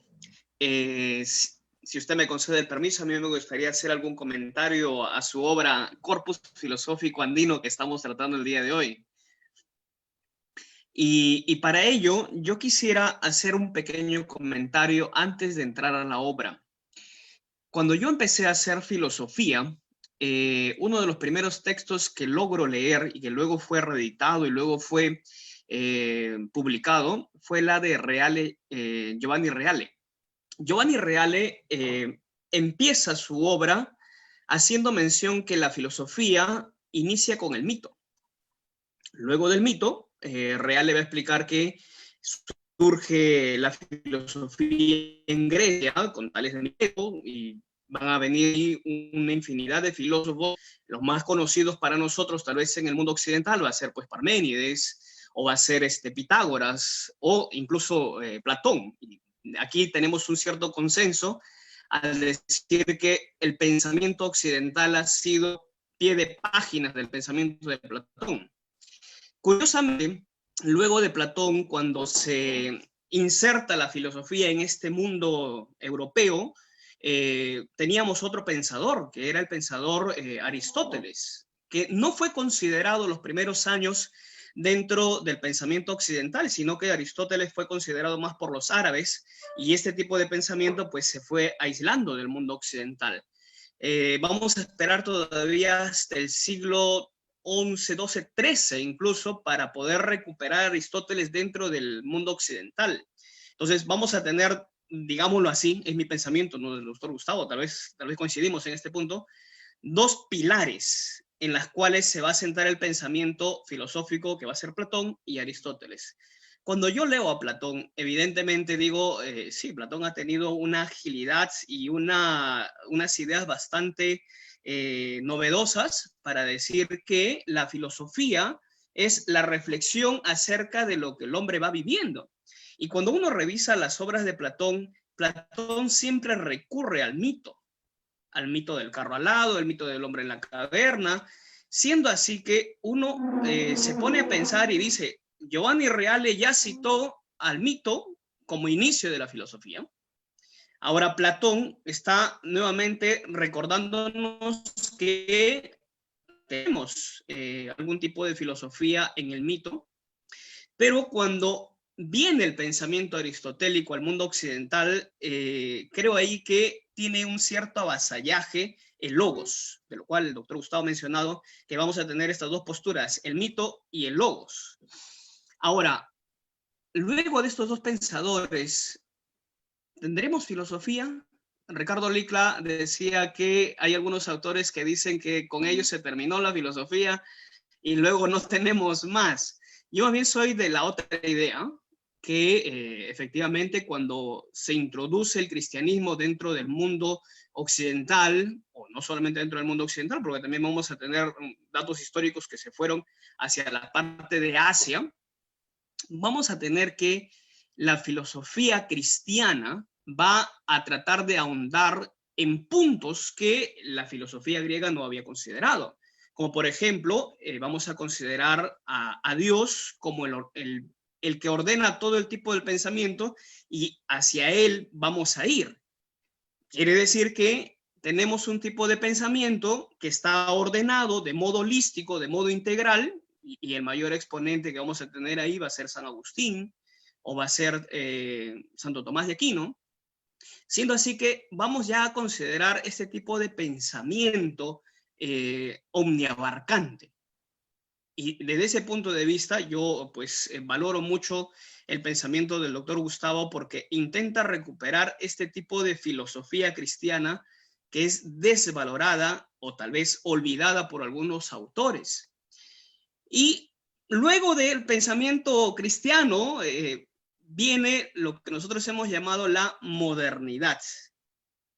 Si usted me concede el permiso, a mí me gustaría hacer algún comentario a su obra Corpus Filosófico Andino que estamos tratando el día de hoy. Y para ello, yo quisiera hacer un pequeño comentario antes de entrar a la obra. Cuando yo empecé a hacer filosofía, uno de los primeros textos que logro leer y que luego fue reeditado y luego fue publicado fue la de Giovanni Reale. Giovanni Reale empieza su obra haciendo mención que la filosofía inicia con el mito. Luego del mito, Reale va a explicar que surge la filosofía en Grecia con Tales de Mileto y van a venir una infinidad de filósofos. Los más conocidos para nosotros, tal vez en el mundo occidental, va a ser pues Parménides, o va a ser Pitágoras, o incluso Platón. Y aquí tenemos un cierto consenso al decir que el pensamiento occidental ha sido pie de páginas del pensamiento de Platón. Curiosamente, luego de Platón, cuando se inserta la filosofía en este mundo europeo, teníamos otro pensador, que era el pensador Aristóteles, que no fue considerado los primeros años dentro del pensamiento occidental, sino que Aristóteles fue considerado más por los árabes y este tipo de pensamiento pues se fue aislando del mundo occidental. Vamos a esperar todavía hasta el siglo XI, XII, XIII incluso para poder recuperar a Aristóteles dentro del mundo occidental. Entonces vamos a tener, digámoslo así, es mi pensamiento, no del doctor Gustavo, tal vez coincidimos en este punto, dos pilares en las cuales se va a sentar el pensamiento filosófico que va a ser Platón y Aristóteles. Cuando yo leo a Platón, evidentemente digo, sí, Platón ha tenido una agilidad y unas ideas bastante novedosas para decir que la filosofía es la reflexión acerca de lo que el hombre va viviendo. Y cuando uno revisa las obras de Platón, Platón siempre recurre al mito del carro alado, el mito del hombre en la caverna, siendo así que uno se pone a pensar y dice, Giovanni Reale ya citó al mito como inicio de la filosofía. Ahora Platón está nuevamente recordándonos que tenemos algún tipo de filosofía en el mito, pero cuando viene el pensamiento aristotélico al mundo occidental, creo ahí que tiene un cierto avasallaje el logos, de lo cual el doctor Gustavo ha mencionado que vamos a tener estas dos posturas, el mito y el logos. Ahora, luego de estos dos pensadores, ¿tendremos filosofía? Ricardo Licla decía que hay algunos autores que dicen que con ellos se terminó la filosofía y luego no tenemos más. Yo más bien soy de la otra idea, que efectivamente cuando se introduce el cristianismo dentro del mundo occidental, o no solamente dentro del mundo occidental, porque también vamos a tener datos históricos que se fueron hacia la parte de Asia, vamos a tener que la filosofía cristiana va a tratar de ahondar en puntos que la filosofía griega no había considerado. Como por ejemplo, vamos a considerar a Dios como el que ordena todo el tipo del pensamiento y hacia él vamos a ir. Quiere decir que tenemos un tipo de pensamiento que está ordenado de modo holístico, de modo integral, y el mayor exponente que vamos a tener ahí va a ser San Agustín o va a ser Santo Tomás de Aquino, siendo así que vamos ya a considerar este tipo de pensamiento omniabarcante. Y desde ese punto de vista yo pues valoro mucho el pensamiento del doctor Gustavo porque intenta recuperar este tipo de filosofía cristiana que es desvalorada o tal vez olvidada por algunos autores. Y luego del pensamiento cristiano viene lo que nosotros hemos llamado la modernidad,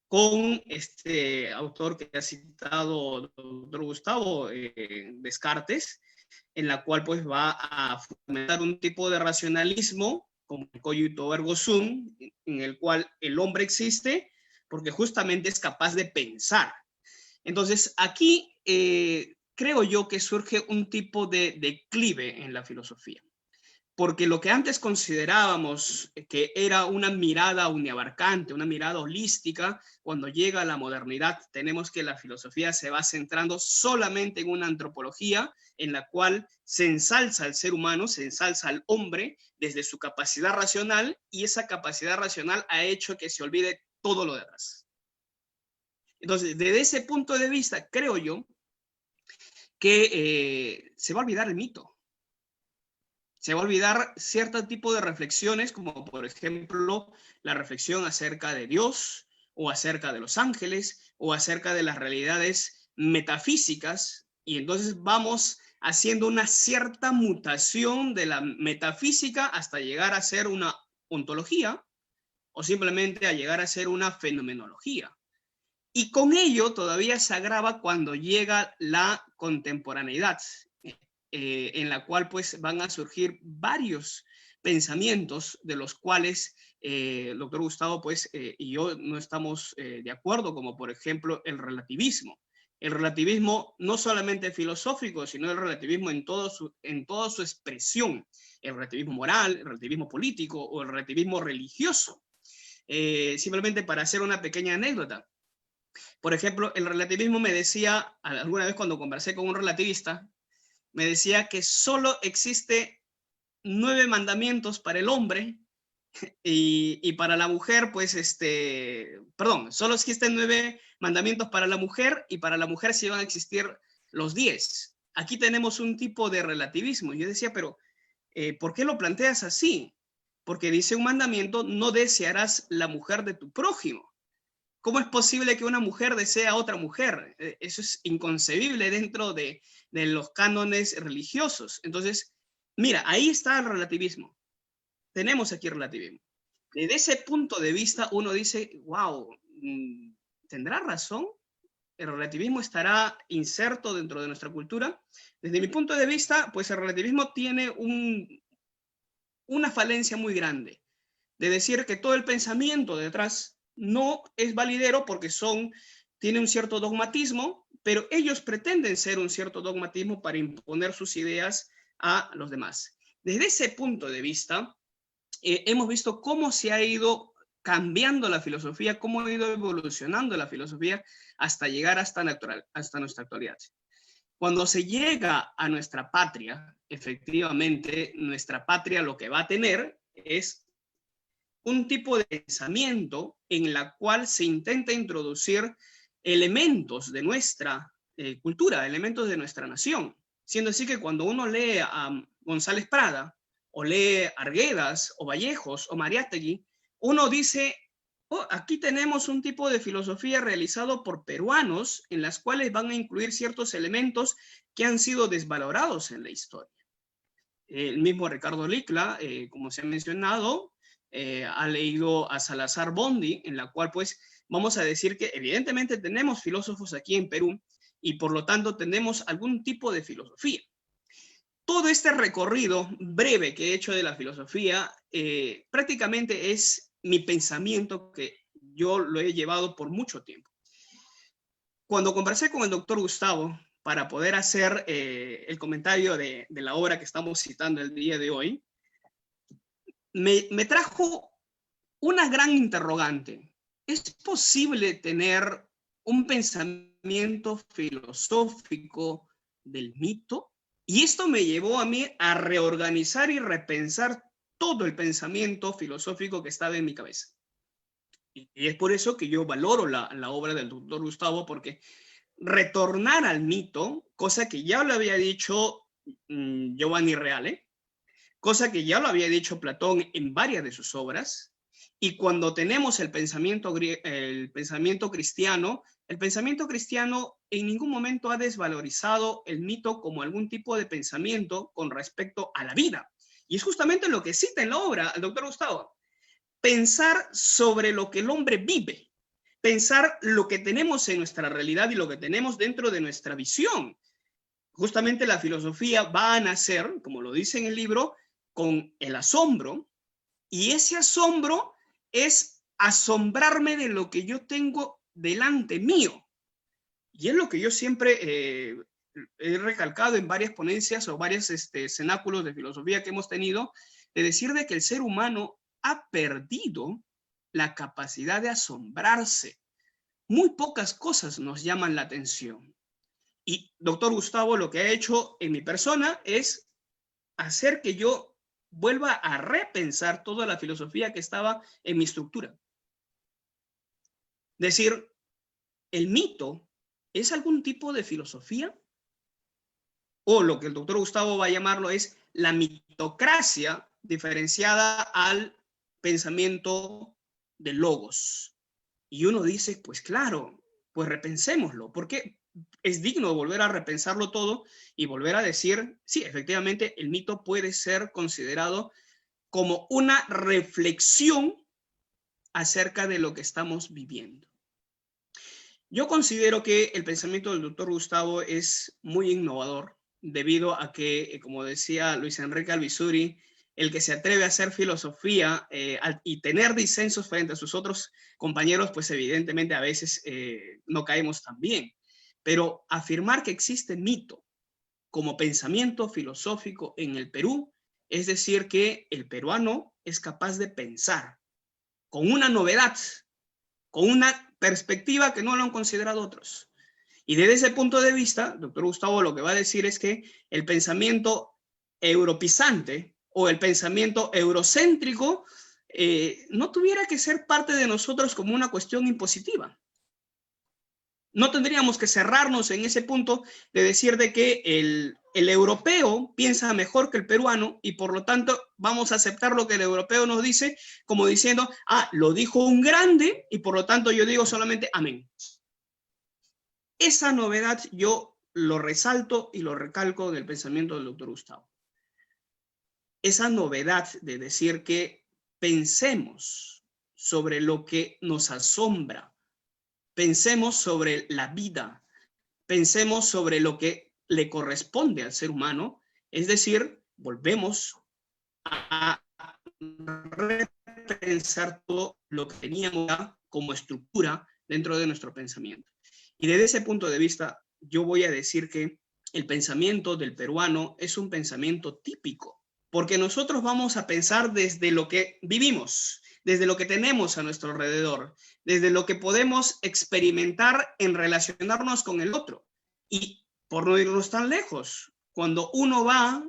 con este autor que ha citado el doctor Gustavo, Descartes, en la cual pues va a fundamentar un tipo de racionalismo como el cogito ergo sum, en el cual el hombre existe porque justamente es capaz de pensar. Entonces aquí creo yo que surge un tipo de declive en la filosofía, porque lo que antes considerábamos que era una mirada uniabarcante, una mirada holística, cuando llega a la modernidad tenemos que la filosofía se va centrando solamente en una antropología en la cual se ensalza al ser humano, se ensalza al hombre desde su capacidad racional, y esa capacidad racional ha hecho que se olvide todo lo demás. Entonces, desde ese punto de vista, creo yo que se va a olvidar el mito. Se va a olvidar cierto tipo de reflexiones, como por ejemplo la reflexión acerca de Dios, o acerca de los ángeles, o acerca de las realidades metafísicas, y entonces vamos haciendo una cierta mutación de la metafísica hasta llegar a ser una ontología, o simplemente a llegar a ser una fenomenología. Y con ello todavía se agrava cuando llega la contemporaneidad, en la cual pues van a surgir varios pensamientos de los cuales el doctor Gustavo pues y yo no estamos de acuerdo, como por ejemplo el relativismo. El relativismo no solamente filosófico, sino el relativismo en toda su expresión. El relativismo moral, el relativismo político o el relativismo religioso. Simplemente para hacer una pequeña anécdota. Por ejemplo, el relativismo me decía, alguna vez cuando conversé con un relativista, me decía que solo existe 9 mandamientos para el hombre y para la mujer, pues, perdón, solo existen 9 mandamientos para la mujer y para la mujer sí van a existir los 10. Aquí tenemos un tipo de relativismo. Yo decía, pero ¿por qué lo planteas así? Porque dice un mandamiento, no desearás la mujer de tu prójimo. ¿Cómo es posible que una mujer desee a otra mujer? Eso es inconcebible dentro de los cánones religiosos. Entonces, mira, ahí está el relativismo. Tenemos aquí relativismo. Desde ese punto de vista, uno dice, wow, ¿tendrá razón? ¿El relativismo estará inserto dentro de nuestra cultura? Desde mi punto de vista, pues el relativismo tiene una falencia muy grande, de decir que todo el pensamiento detrás no es validero porque tiene un cierto dogmatismo, pero ellos pretenden ser un cierto dogmatismo para imponer sus ideas a los demás. Desde ese punto de vista, hemos visto cómo se ha ido cambiando la filosofía, cómo ha ido evolucionando la filosofía hasta llegar hasta nuestra actualidad. Cuando se llega a nuestra patria, efectivamente, nuestra patria lo que va a tener es un tipo de pensamiento en la cual se intenta introducir elementos de nuestra cultura, elementos de nuestra nación. Siendo así que cuando uno lee a González Prada, o lee Arguedas, o Vallejos, o Mariátegui, uno dice, oh, aquí tenemos un tipo de filosofía realizado por peruanos en las cuales van a incluir ciertos elementos que han sido desvalorados en la historia. El mismo Ricardo Licla, como se ha mencionado, ha leído a Salazar Bondi, en la cual pues vamos a decir que evidentemente tenemos filósofos aquí en Perú y por lo tanto tenemos algún tipo de filosofía. Todo este recorrido breve que he hecho de la filosofía prácticamente es mi pensamiento que yo lo he llevado por mucho tiempo. Cuando conversé con el doctor Gustavo para poder hacer el comentario de la obra que estamos citando el día de hoy, me trajo una gran interrogante. ¿Es posible tener un pensamiento filosófico del mito? Y esto me llevó a mí a reorganizar y repensar todo el pensamiento filosófico que estaba en mi cabeza. Y es por eso que yo valoro la obra del doctor Gustavo, porque retornar al mito, cosa que ya lo había dicho Giovanni Reale, cosa que ya lo había dicho Platón en varias de sus obras, y cuando tenemos el pensamiento cristiano en ningún momento ha desvalorizado el mito como algún tipo de pensamiento con respecto a la vida. Y es justamente lo que cita en la obra el doctor Gustavo. Pensar sobre lo que el hombre vive, pensar lo que tenemos en nuestra realidad y lo que tenemos dentro de nuestra visión. Justamente la filosofía va a nacer, como lo dice en el libro, con el asombro, y ese asombro es asombrarme de lo que yo tengo delante mío. Y es lo que yo siempre he recalcado en varias ponencias o varios cenáculos de filosofía que hemos tenido, de decir de que el ser humano ha perdido la capacidad de asombrarse. Muy pocas cosas nos llaman la atención. Y doctor Gustavo lo que ha hecho en mi persona es hacer que yo vuelva a repensar toda la filosofía que estaba en mi estructura. Decir, ¿el mito es algún tipo de filosofía? O lo que el doctor Gustavo va a llamarlo es la mitocracia diferenciada al pensamiento de logos. Y uno dice, pues claro, pues repensémoslo, porque es digno volver a repensarlo todo y volver a decir, sí, efectivamente, el mito puede ser considerado como una reflexión acerca de lo que estamos viviendo. Yo considero que el pensamiento del doctor Gustavo es muy innovador, debido a que, como decía Luis Enrique Alvisuri, el que se atreve a hacer filosofía y tener disensos frente a sus otros compañeros, pues evidentemente a veces no caemos tan bien. Pero afirmar que existe mito como pensamiento filosófico en el Perú, es decir, que el peruano es capaz de pensar con una novedad, con una perspectiva que no lo han considerado otros. Y desde ese punto de vista, doctor Gustavo lo que va a decir es que el pensamiento europeizante o el pensamiento eurocéntrico no tuviera que ser parte de nosotros como una cuestión impositiva. No tendríamos que cerrarnos en ese punto de decir de que el europeo piensa mejor que el peruano y por lo tanto vamos a aceptar lo que el europeo nos dice como diciendo, lo dijo un grande y por lo tanto yo digo solamente amén. Esa novedad yo lo resalto y lo recalco del pensamiento del doctor Gustavo. Esa novedad de decir que pensemos sobre lo que nos asombra, pensemos sobre la vida, pensemos sobre lo que le corresponde al ser humano, es decir, volvemos a repensar todo lo que teníamos como estructura dentro de nuestro pensamiento. Y desde ese punto de vista, yo voy a decir que el pensamiento del peruano es un pensamiento típico, porque nosotros vamos a pensar desde lo que vivimos, desde lo que tenemos a nuestro alrededor, desde lo que podemos experimentar en relacionarnos con el otro. Y por no irnos tan lejos, cuando uno va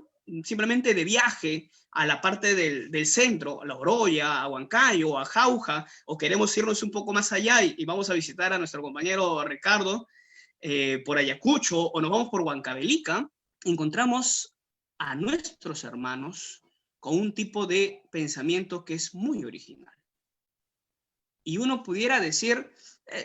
simplemente de viaje a la parte del centro, a La Oroya, a Huancayo, a Jauja, o queremos irnos un poco más allá y vamos a visitar a nuestro compañero Ricardo por Ayacucho, o nos vamos por Huancavelica, encontramos a nuestros hermanos con un tipo de pensamiento que es muy original. Y uno pudiera decir,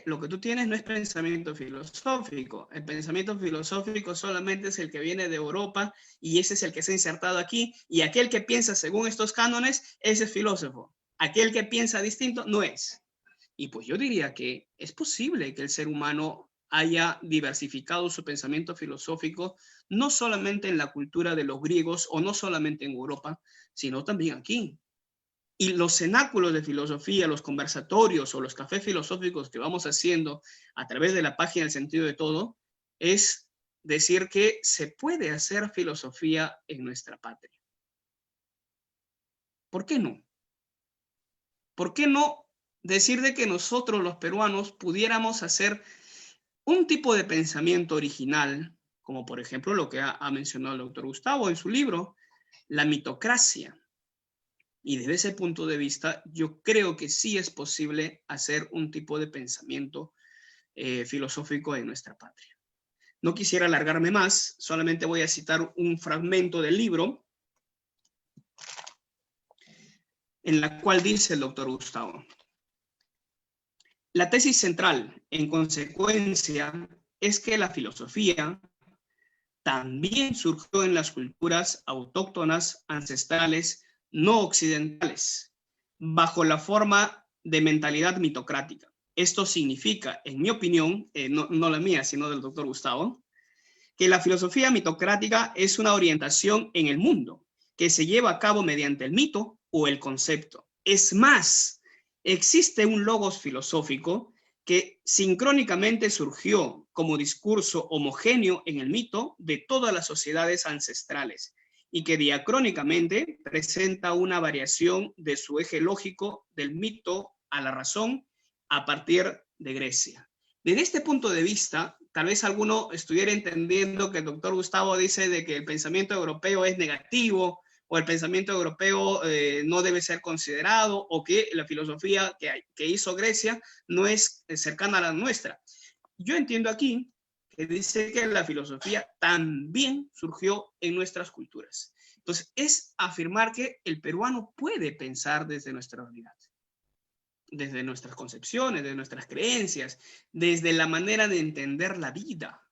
lo que tú tienes no es pensamiento filosófico. El pensamiento filosófico solamente es el que viene de Europa y ese es el que se ha insertado aquí. Y aquel que piensa según estos cánones, ese es filósofo. Aquel que piensa distinto, no es. Y pues yo diría que es posible que el ser humano haya diversificado su pensamiento filosófico, no solamente en la cultura de los griegos o no solamente en Europa, sino también aquí. Y los cenáculos de filosofía, los conversatorios o los cafés filosóficos que vamos haciendo a través de la página El Sentido de Todo, es decir que se puede hacer filosofía en nuestra patria. ¿Por qué no? ¿Por qué no decir de que nosotros los peruanos pudiéramos hacer un tipo de pensamiento original, como por ejemplo lo que ha mencionado el doctor Gustavo en su libro, la mitocracia? Y desde ese punto de vista, yo creo que sí es posible hacer un tipo de pensamiento filosófico en nuestra patria. No quisiera alargarme más, solamente voy a citar un fragmento del libro en la cual dice el doctor Gustavo: la tesis central, en consecuencia, es que la filosofía también surgió en las culturas autóctonas, ancestrales, no occidentales, bajo la forma de mentalidad mitocrática. Esto significa, en mi opinión, no la mía, sino del doctor Gustavo, que la filosofía mitocrática es una orientación en el mundo que se lleva a cabo mediante el mito o el concepto. Es más, existe un logos filosófico que sincrónicamente surgió como discurso homogéneo en el mito de todas las sociedades ancestrales y que diacrónicamente presenta una variación de su eje lógico del mito a la razón a partir de Grecia. Desde este punto de vista, tal vez alguno estuviera entendiendo que el doctor Gustavo dice de que el pensamiento europeo es negativo o el pensamiento europeo no debe ser considerado, o que la filosofía que hizo Grecia no es cercana a la nuestra. Yo entiendo aquí que dice que la filosofía también surgió en nuestras culturas, Entonces, es afirmar que el peruano puede pensar desde nuestra realidad, desde nuestras concepciones, desde nuestras creencias, desde la manera de entender la vida.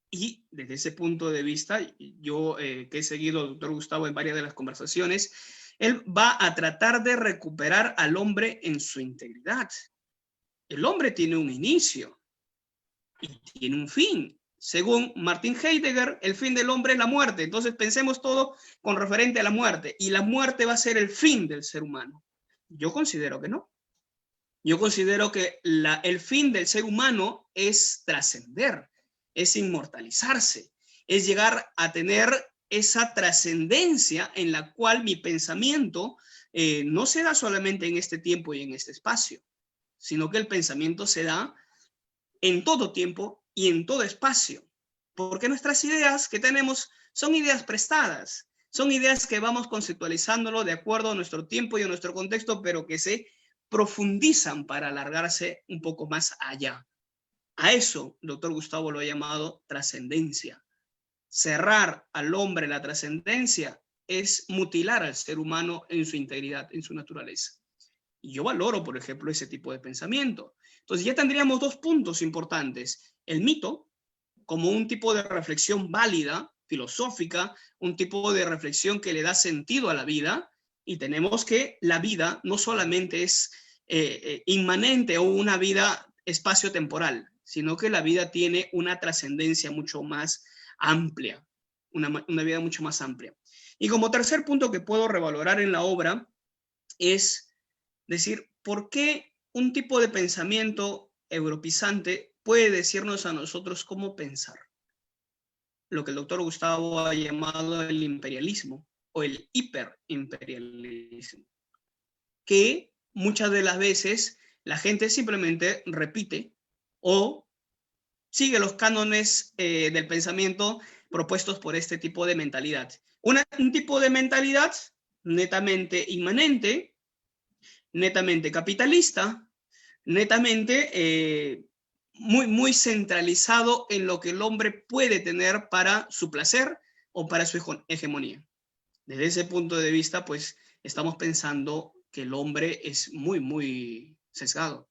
Y desde ese punto de vista, yo que he seguido al doctor Gustavo en varias de las conversaciones, él va a tratar de recuperar al hombre en su integridad. El hombre tiene un inicio y tiene un fin. Según Martin Heidegger, el fin del hombre es la muerte. Entonces pensemos todo con referente a la muerte. Y la muerte va a ser el fin del ser humano. Yo considero que no. Yo considero que el fin del ser humano es trascender, es inmortalizarse, es llegar a tener esa trascendencia en la cual mi pensamiento no se da solamente en este tiempo y en este espacio, sino que el pensamiento se da en todo tiempo y en todo espacio, porque nuestras ideas que tenemos son ideas prestadas, son ideas que vamos conceptualizándolo de acuerdo a nuestro tiempo y a nuestro contexto, pero que se profundizan para alargarse un poco más allá. A eso el doctor Gustavo lo ha llamado trascendencia. Cerrar al hombre la trascendencia es mutilar al ser humano en su integridad, en su naturaleza. Y yo valoro, por ejemplo, ese tipo de pensamiento. Entonces ya tendríamos dos puntos importantes. El mito, como un tipo de reflexión válida, filosófica, un tipo de reflexión que le da sentido a la vida, y tenemos que la vida no solamente es inmanente o una vida espacio-temporal, sino que la vida tiene una trascendencia mucho más amplia, una vida mucho más amplia. Y como tercer punto que puedo revalorar en la obra es decir, ¿por qué un tipo de pensamiento europeizante puede decirnos a nosotros cómo pensar? Lo que el doctor Gustavo ha llamado el imperialismo o el hiperimperialismo, que muchas de las veces la gente simplemente repite o sigue los cánones del pensamiento propuestos por este tipo de mentalidad. Un tipo de mentalidad netamente inmanente, netamente capitalista, netamente muy centralizado en lo que el hombre puede tener para su placer o para su hegemonía. Desde ese punto de vista, pues estamos pensando que el hombre es muy sesgado.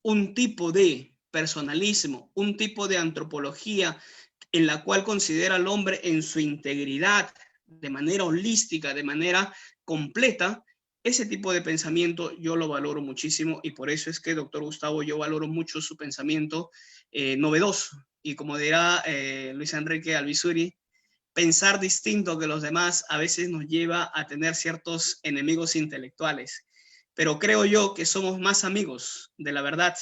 Un tipo de personalismo, un tipo de antropología en la cual considera al hombre en su integridad, de manera holística, de manera completa, ese tipo de pensamiento yo lo valoro muchísimo y por eso es que, doctor Gustavo, yo valoro mucho su pensamiento novedoso. Y como dirá Luis Enrique Alvisuri, pensar distinto que los demás a veces nos lleva a tener ciertos enemigos intelectuales. Pero creo yo que somos más amigos de la verdad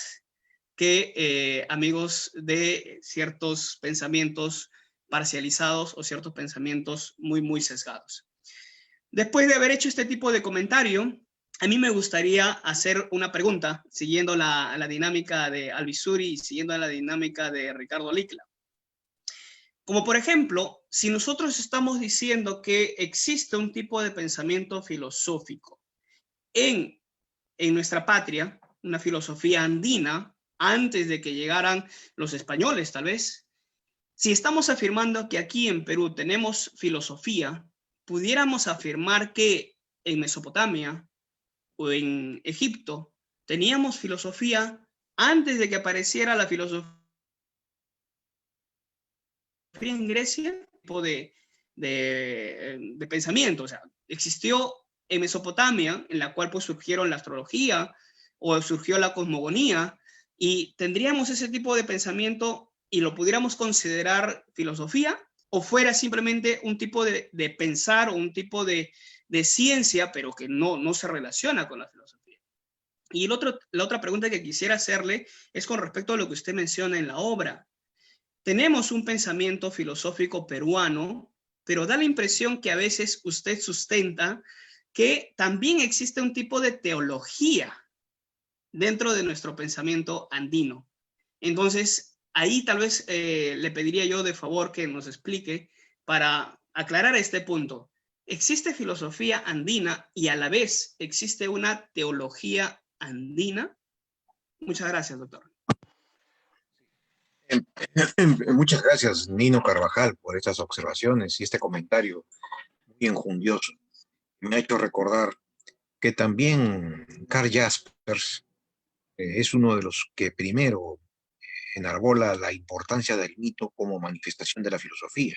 que amigos de ciertos pensamientos parcializados o ciertos pensamientos muy sesgados. Después de haber hecho este tipo de comentario, a mí me gustaría hacer una pregunta, siguiendo la dinámica de Alvisuri y siguiendo la dinámica de Ricardo Likla. Como por ejemplo, si nosotros estamos diciendo que existe un tipo de pensamiento filosófico en nuestra patria, una filosofía andina, antes de que llegaran los españoles tal vez, si estamos afirmando que aquí en Perú tenemos filosofía, pudiéramos afirmar que en Mesopotamia o en Egipto teníamos filosofía antes de que apareciera la filosofía en Grecia, tipo de pensamiento. O sea, existió en Mesopotamia, en la cual pues surgieron la astrología o surgió la cosmogonía, y tendríamos ese tipo de pensamiento y lo pudiéramos considerar filosofía, o fuera simplemente un tipo de pensar o un tipo de ciencia, pero que no se relaciona con la filosofía. Y la otra pregunta que quisiera hacerle es con respecto a lo que usted menciona en la obra. Tenemos un pensamiento filosófico peruano, pero da la impresión que a veces usted sustenta que también existe un tipo de teología dentro de nuestro pensamiento andino. Entonces, ahí tal vez le pediría yo de favor que nos explique para aclarar este punto. ¿Existe filosofía andina y a la vez existe una teología andina? Muchas gracias, doctor. En Muchas gracias, Nino Carvajal, por estas observaciones y este comentario muy enjundioso. Me ha hecho recordar que también Karl Jaspers es uno de los que primero enarbola la importancia del mito como manifestación de la filosofía.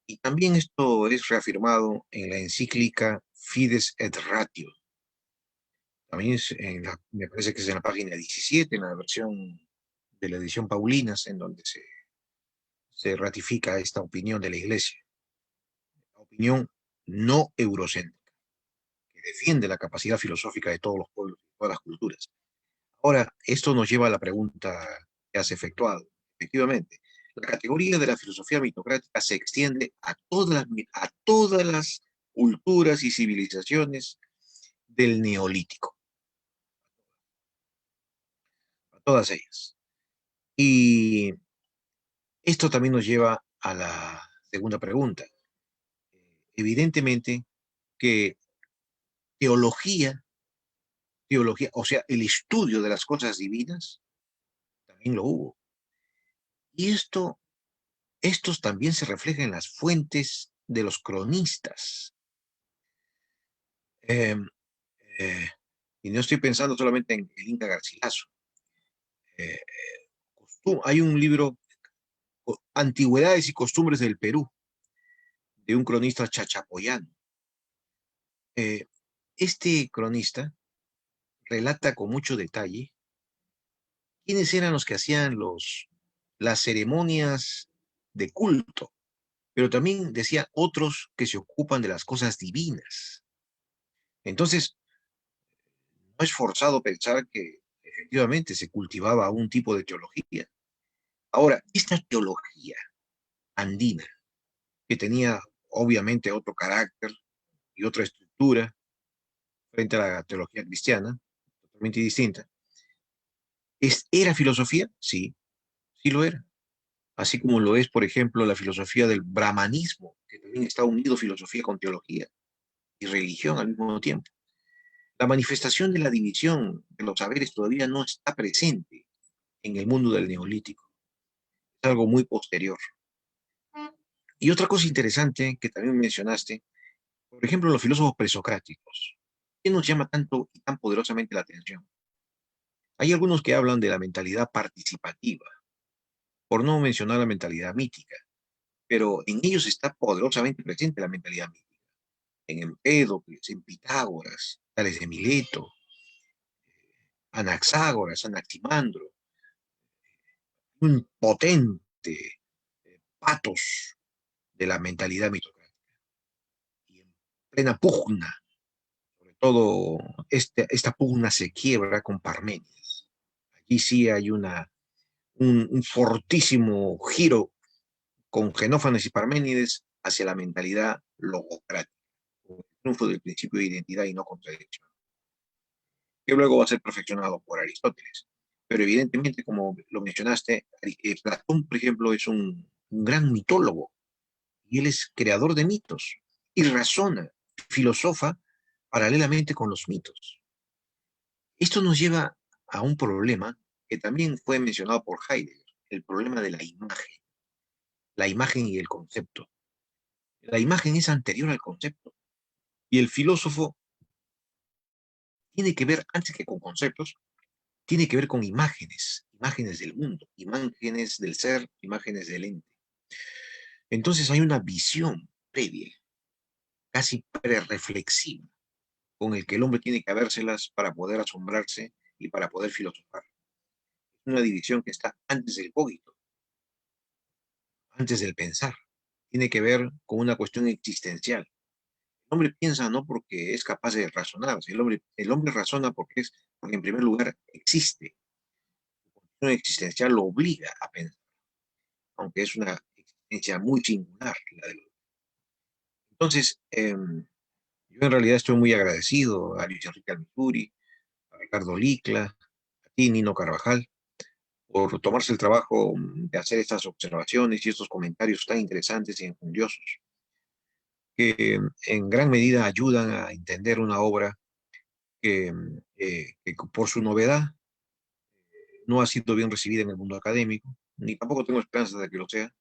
Y también esto es reafirmado en la encíclica Fides et Ratio. También me parece que es en la página 17, en la versión de la edición Paulinas, en donde se ratifica esta opinión de la Iglesia. La opinión no eurocéntrica, que defiende la capacidad filosófica de todos los pueblos y todas las culturas. Ahora, esto nos lleva a la pregunta que has efectuado. Efectivamente, la categoría de la filosofía mitocrática se extiende a todas las culturas y civilizaciones del Neolítico, a todas ellas. Y esto también nos lleva a la segunda pregunta. Evidentemente que teología, o sea, el estudio de las cosas divinas, también lo hubo. Y estos también se reflejan en las fuentes de los cronistas. Eh, eh, y no estoy pensando solamente en el Inca Garcilaso. Eh, hay un libro, Antigüedades y Costumbres del Perú, de un cronista chachapoyano. Este cronista relata con mucho detalle quiénes eran los que hacían las ceremonias de culto, pero también decía otros que se ocupan de las cosas divinas. Entonces, no es forzado pensar que efectivamente se cultivaba un tipo de teología. Ahora, esta teología andina, que tenía obviamente otro carácter y otra estructura frente a la teología cristiana, totalmente distinta, ¿era filosofía? Sí, sí lo era. Así como lo es, por ejemplo, la filosofía del brahmanismo, que también está unido filosofía con teología y religión al mismo tiempo. La manifestación de la división de los saberes todavía no está presente en el mundo del neolítico. Es algo muy posterior. Y otra cosa interesante que también mencionaste, por ejemplo, los filósofos presocráticos. ¿Qué nos llama tanto y tan poderosamente la atención? Hay algunos que hablan de la mentalidad participativa, por no mencionar la mentalidad mítica, pero en ellos está poderosamente presente la mentalidad mítica. En Empédocles, en Pitágoras, Tales de Mileto, Anaxágoras, Anaximandro, un potente patos de la mentalidad mitocrática. Y en plena pugna, sobre todo esta pugna se quiebra con Parménides. Allí sí hay un fortísimo giro con Genófanes y Parménides hacia la mentalidad logocrática, con el triunfo del principio de identidad y no contradicción, que luego va a ser perfeccionado por Aristóteles. Pero evidentemente, como lo mencionaste, Platón, por ejemplo, es un gran mitólogo, y él es creador de mitos, y razona, filosofa paralelamente con los mitos. Esto nos lleva a un problema que también fue mencionado por Heidegger, el problema de la imagen y el concepto. La imagen es anterior al concepto, y el filósofo tiene que ver, antes que con conceptos, tiene que ver con imágenes, imágenes del mundo, imágenes del ser, imágenes del ente. Entonces hay una visión previa, casi prereflexiva, con el que el hombre tiene que habérselas para poder asombrarse y para poder filosofar. Es una división que está antes del cogito, antes del pensar. Tiene que ver con una cuestión existencial. El hombre piensa no porque es capaz de razonar, el hombre razona porque en primer lugar existe. La cuestión existencial lo obliga a pensar, aunque es una existencia muy singular la del hombre. Entonces, yo en realidad estoy muy agradecido a Luis Enrique Almituri, a Ricardo Licla, a ti, Nino Carvajal, por tomarse el trabajo de hacer estas observaciones y estos comentarios tan interesantes y enjundiosos, que en gran medida ayudan a entender una obra que por su novedad no ha sido bien recibida en el mundo académico, ni tampoco tengo esperanza de que lo sea.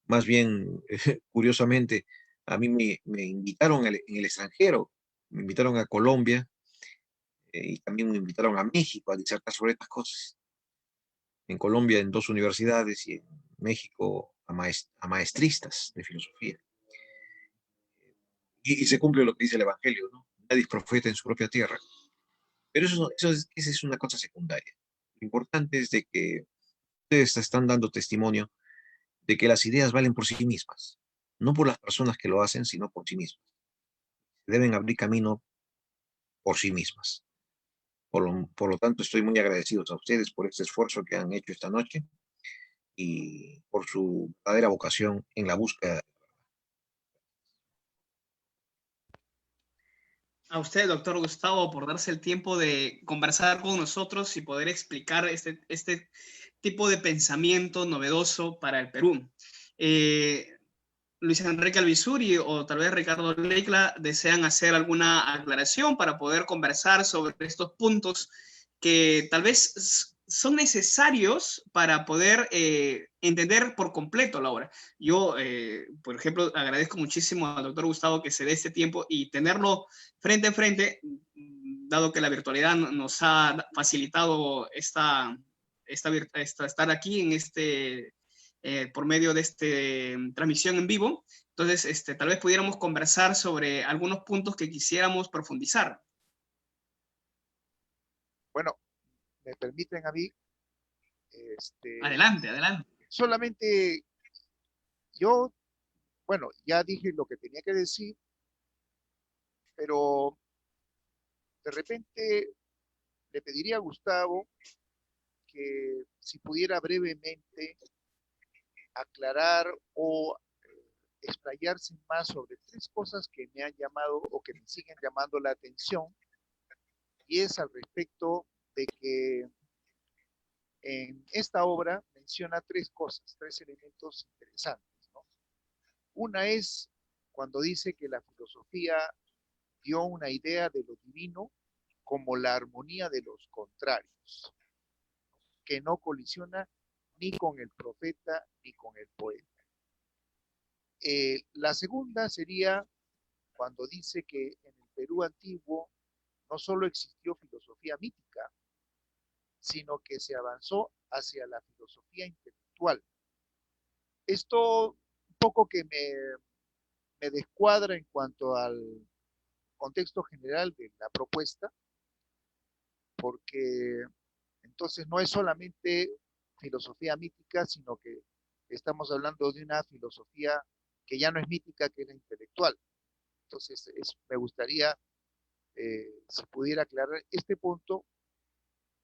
Más bien, curiosamente, a mí me invitaron en el extranjero, me invitaron a Colombia y también me invitaron a México a disertar sobre estas cosas. En Colombia en 2 universidades y en México a maestristas de filosofía. Y se cumple lo que dice el Evangelio, ¿no? Nadie es profeta en su propia tierra. Pero esa es una cosa secundaria. Lo importante es de que ustedes están dando testimonio de que las ideas valen por sí mismas, no por las personas que lo hacen, sino por sí mismas. Deben abrir camino por sí mismas. Por lo tanto, estoy muy agradecido a ustedes por este esfuerzo que han hecho esta noche y por su verdadera vocación en la búsqueda. A usted, doctor Gustavo, por darse el tiempo de conversar con nosotros y poder explicar este tipo de pensamiento novedoso para el Perú. Luis Enrique Alvisuri o tal vez Ricardo Leicla desean hacer alguna aclaración para poder conversar sobre estos puntos que tal vez son necesarios para poder entender por completo la obra. Yo, por ejemplo, agradezco muchísimo al doctor Gustavo que se dé este tiempo y tenerlo frente a frente, dado que la virtualidad nos ha facilitado estar aquí en por medio de esta transmisión en vivo. Entonces, tal vez pudiéramos conversar sobre algunos puntos que quisiéramos profundizar. Bueno, me permiten a mí, Adelante, adelante. solamente yo, bueno, ya dije lo que tenía que decir, pero de repente le pediría a Gustavo que si pudiera brevemente aclarar o explayarse más sobre 3 cosas que me han llamado o que me siguen llamando la atención, y es al respecto de que en esta obra menciona 3 cosas, 3 elementos interesantes, ¿no? Una es cuando dice que la filosofía dio una idea de lo divino como la armonía de los contrarios, que no colisiona ni con el profeta ni con el poeta. La segunda sería cuando dice que en el Perú antiguo no solo existió filosofía mítica, sino que se avanzó hacia la filosofía intelectual. Esto un poco que me descuadra en cuanto al contexto general de la propuesta, porque entonces no es solamente filosofía mítica, sino que estamos hablando de una filosofía que ya no es mítica, que es la intelectual. Entonces me gustaría si pudiera aclarar este punto.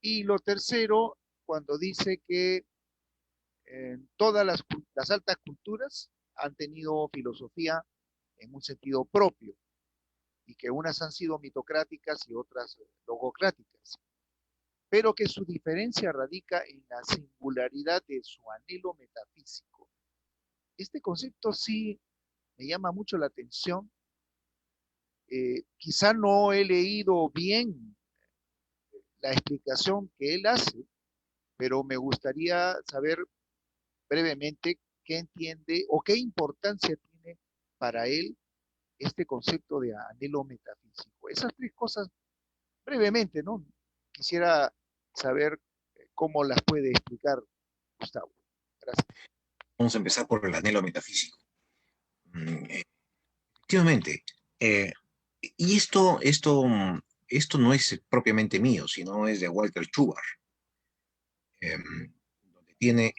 Y lo tercero, cuando dice que todas las altas culturas han tenido filosofía en un sentido propio y que unas han sido mitocráticas y otras logocráticas, pero que su diferencia radica en la singularidad de su anhelo metafísico. Este concepto sí me llama mucho la atención. Quizá no he leído bien la explicación que él hace, pero me gustaría saber brevemente qué entiende o qué importancia tiene para él este concepto de anhelo metafísico. Esas 3 cosas, brevemente, ¿no? Quisiera saber cómo las puede explicar Gustavo. Gracias. Vamos a empezar por el anhelo metafísico. Efectivamente, y esto no es propiamente mío, sino es de Walter Schubert, donde tiene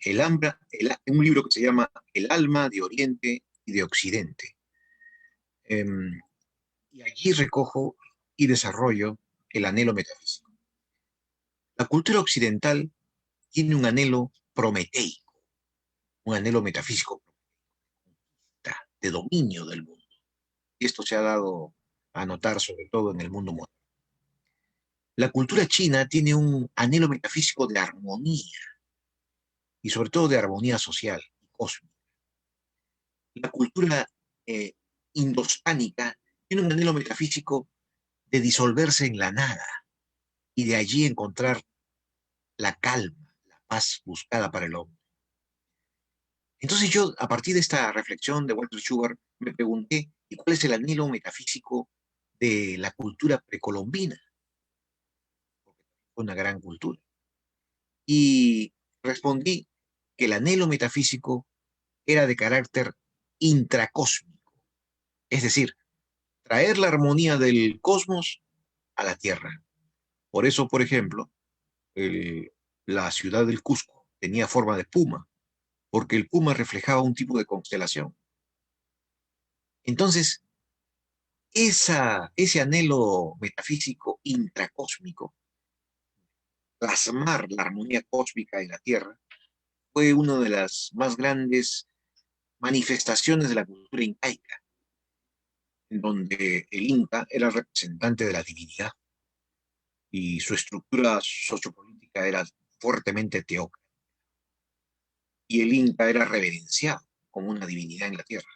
un libro que se llama El alma de Oriente y de Occidente. Y allí recojo y desarrollo el anhelo metafísico. La cultura occidental tiene un anhelo prometeico, un anhelo metafísico de dominio del mundo. Y esto se ha dado a notar sobre todo en el mundo moderno. La cultura china tiene un anhelo metafísico de armonía y sobre todo de armonía social y cósmica. La cultura indostánica tiene un anhelo metafísico de disolverse en la nada y de allí encontrar la calma, la paz buscada para el hombre. Entonces yo, a partir de esta reflexión de Walter Sugar, me pregunté, ¿y cuál es el anhelo metafísico de la cultura precolombina? Porque fue una gran cultura. Y respondí que el anhelo metafísico era de carácter intracósmico, es decir, traer la armonía del cosmos a la Tierra. Por eso, por ejemplo, la ciudad del Cusco tenía forma de puma, porque el puma reflejaba un tipo de constelación. Entonces, ese anhelo metafísico intracósmico, plasmar la armonía cósmica en la Tierra, fue una de las más grandes manifestaciones de la cultura incaica, en donde el Inca era el representante de la divinidad y su estructura sociopolítica era fuertemente teócrata. Y el Inca era reverenciado como una divinidad en la tierra.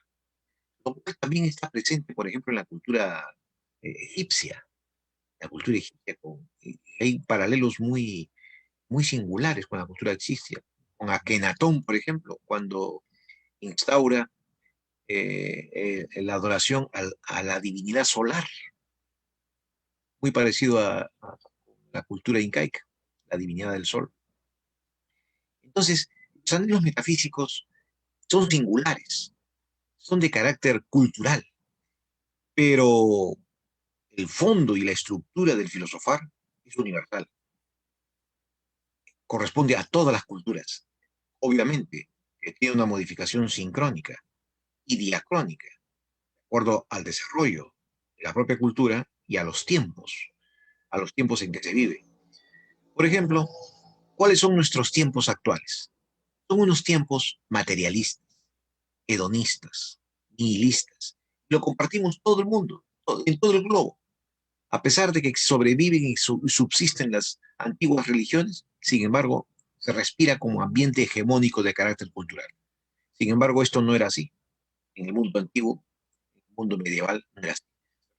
Lo cual también está presente, por ejemplo, en la cultura egipcia. La cultura egipcia hay paralelos muy singulares con la cultura egipcia. Con Akenatón, por ejemplo, cuando instaura la adoración a la divinidad solar, muy parecido a la cultura incaica, la divinidad del sol. Entonces, los anhelos metafísicos son singulares, son de carácter cultural, pero el fondo y la estructura del filosofar es universal, corresponde a todas las culturas. Obviamente, que tiene una modificación sincrónica y diacrónica, de acuerdo al desarrollo de la propia cultura y a los tiempos en que se vive. Por ejemplo, ¿cuáles son nuestros tiempos actuales? Son unos tiempos materialistas, hedonistas, nihilistas. Lo compartimos todo el mundo, en todo el globo. A pesar de que sobreviven y subsisten las antiguas religiones, sin embargo, se respira como ambiente hegemónico de carácter cultural. Sin embargo, esto no era así. En el mundo antiguo, en el mundo medieval, no era así.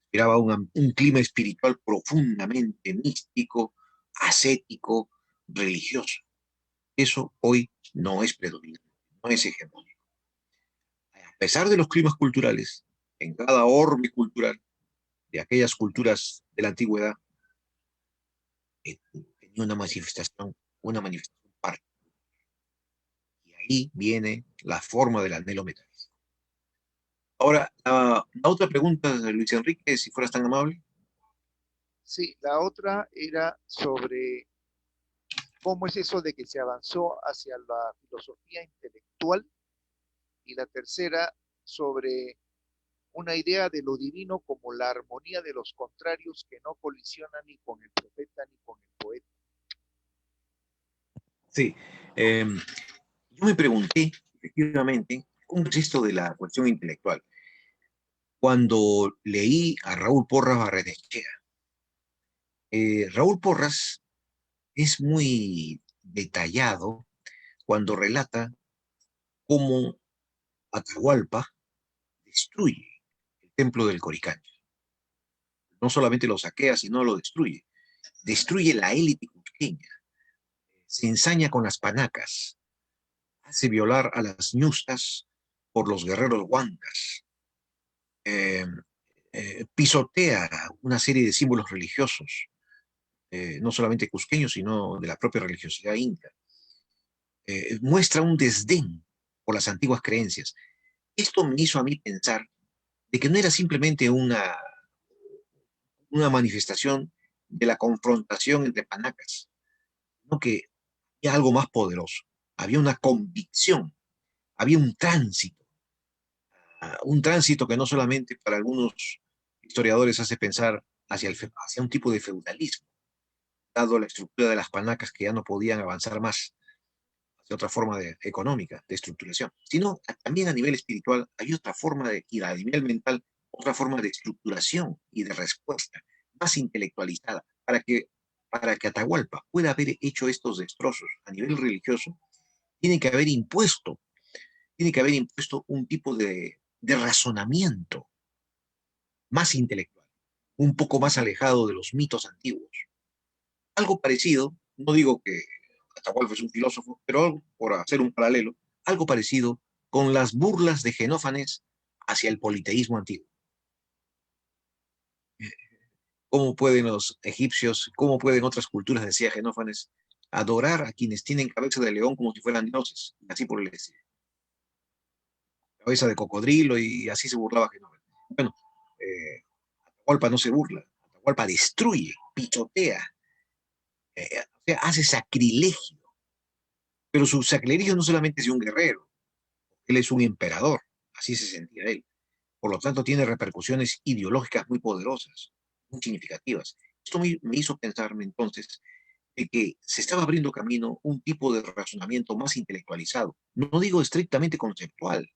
Respiraba un clima espiritual profundamente místico, ascético, religioso. Eso hoy no es predominante, no es hegemónico. A pesar de los climas culturales, en cada orbe cultural de aquellas culturas de la antigüedad, tenía una manifestación particular. Y ahí viene la forma del anhelo metafísico. Ahora, la otra pregunta de Luis Enrique, si fueras tan amable. Sí, la otra era sobre cómo es eso de que se avanzó hacia la filosofía intelectual y la tercera sobre una idea de lo divino como la armonía de los contrarios que no colisiona ni con el profeta ni con el poeta. Sí, eh, yo me pregunté, efectivamente, cómo es esto de la cuestión intelectual. Cuando leí a Raúl Porras Barrenechea, Raúl Porras es muy detallado cuando relata cómo Atahualpa destruye el templo del Coricancha. No solamente lo saquea, sino lo destruye. Destruye la élite cusqueña, se ensaña con las panacas, hace violar a las ñustas por los guerreros huancas, eh, pisotea una serie de símbolos religiosos, no solamente cusqueños, sino de la propia religiosidad inca. Muestra un desdén por las antiguas creencias. Esto me hizo a mí pensar de que no era simplemente una manifestación de la confrontación entre panacas, sino que había algo más poderoso. Había una convicción, había un tránsito que no solamente para algunos historiadores hace pensar hacia un tipo de feudalismo, dado la estructura de las panacas que ya no podían avanzar más hacia otra forma económica, de estructuración, sino también a nivel espiritual hay otra forma y a nivel mental, otra forma de estructuración y de respuesta más intelectualizada para que Atahualpa pueda haber hecho estos destrozos a nivel religioso, tiene que haber impuesto, tiene que haber impuesto un tipo de razonamiento más intelectual, un poco más alejado de los mitos antiguos. Algo parecido, no digo que Atahualpa es un filósofo, pero por hacer un paralelo, algo parecido con las burlas de Xenófanes hacia el politeísmo antiguo. ¿Cómo pueden los egipcios, cómo pueden otras culturas, decía Xenófanes, adorar a quienes tienen cabeza de león como si fueran dioses? Y así por el estilo. Cabeza de cocodrilo, y así se burlaba Xenófanes. Bueno, Atahualpa no se burla, Atahualpa destruye, pichotea, o sea, hace sacrilegio. Pero su sacrilegio no solamente es de un guerrero, él es un emperador, así se sentía él. Por lo tanto, tiene repercusiones ideológicas muy poderosas, muy significativas. Esto me hizo pensarme entonces de que se estaba abriendo camino un tipo de razonamiento más intelectualizado. No digo estrictamente conceptual,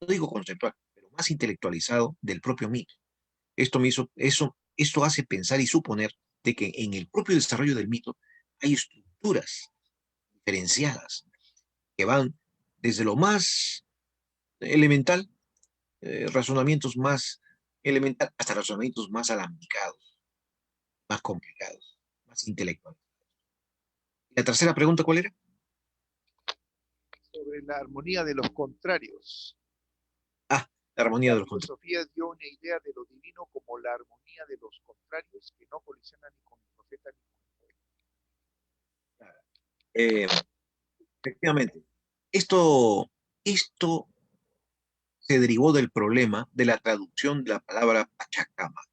no digo conceptual, pero más intelectualizado del propio mito. Esto hace pensar y suponer de que en el propio desarrollo del mito hay estructuras diferenciadas que van desde lo más elemental, razonamientos más elemental, hasta razonamientos más alambicados, más complicados, más intelectuales. ¿Y la tercera pregunta cuál era? Sobre la armonía de los contrarios. Ah, la armonía La de los contrarios. filosofía dio una idea de lo divino como la armonía de los contrarios que no colisionan ni con el profeta ni con el poeta. Efectivamente, esto se derivó del problema de la traducción de la palabra Pachacamac,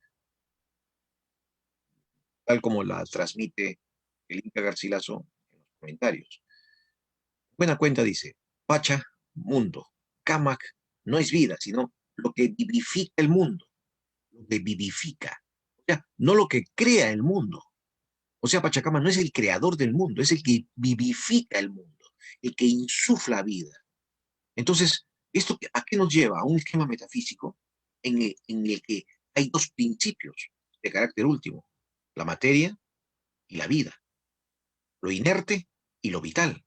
tal como la transmite el Inca Garcilaso en los comentarios. Buena cuenta dice, Pacha, mundo, Camac no es vida, sino lo que vivifica el mundo, lo que vivifica, o sea, no lo que crea el mundo. O sea, Pachacamac no es el creador del mundo, es el que vivifica el mundo, el que insufla vida. Entonces, ¿esto a qué nos lleva? A un esquema metafísico en el que hay dos principios de carácter último, la materia y la vida, lo inerte y lo vital.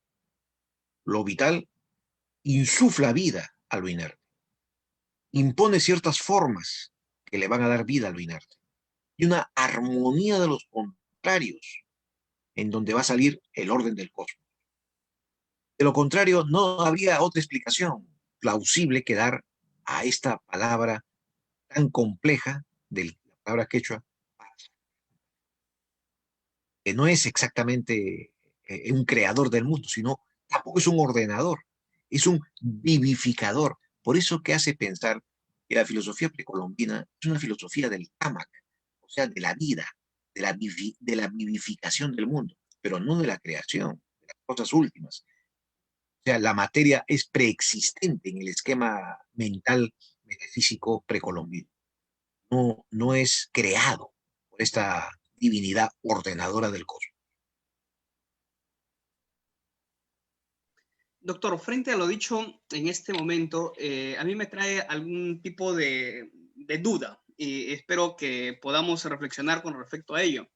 Lo vital insufla vida a lo inerte, impone ciertas formas que le van a dar vida a lo inerte, y una armonía de los contrarios, en donde va a salir el orden del cosmos. De lo contrario, no habría otra explicación plausible que dar a esta palabra tan compleja de la palabra quechua, que no es exactamente un creador del mundo, sino tampoco es un ordenador, es un vivificador. Por eso que hace pensar que la filosofía precolombina es una filosofía del tamac, o sea, de la vida, de la vivificación del mundo, pero no de la creación, de las cosas últimas. O sea, la materia es preexistente en el esquema mental metafísico precolombino. No es creado por esta divinidad ordenadora del cosmos. Doctor, frente a lo dicho en este momento, a mí me trae algún tipo de duda y espero que podamos reflexionar con respecto a ello.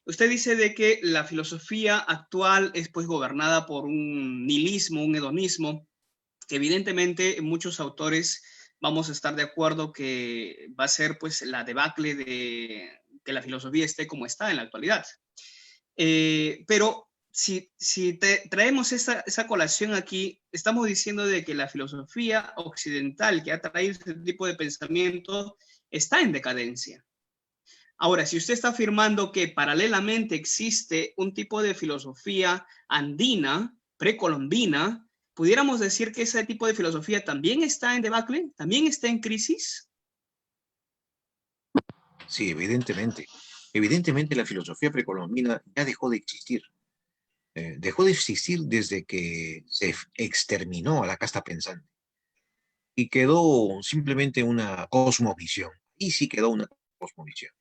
Usted dice de que la filosofía actual es pues gobernada por un nihilismo, un hedonismo, que evidentemente muchos autores vamos a estar de acuerdo que va a ser pues la debacle de que la filosofía esté como está en la actualidad. Pero si traemos esa colación aquí, estamos diciendo de que la filosofía occidental que ha traído este tipo de pensamiento está en decadencia. Ahora, si usted está afirmando que paralelamente existe un tipo de filosofía andina, precolombina, ¿pudiéramos decir que ese tipo de filosofía también está en debacle? ¿También está en crisis? Sí, evidentemente. Evidentemente la filosofía precolombina ya dejó de existir. Dejó de existir desde que se exterminó a la casta pensante y quedó simplemente una cosmovisión. Y sí quedó una cosmovisión.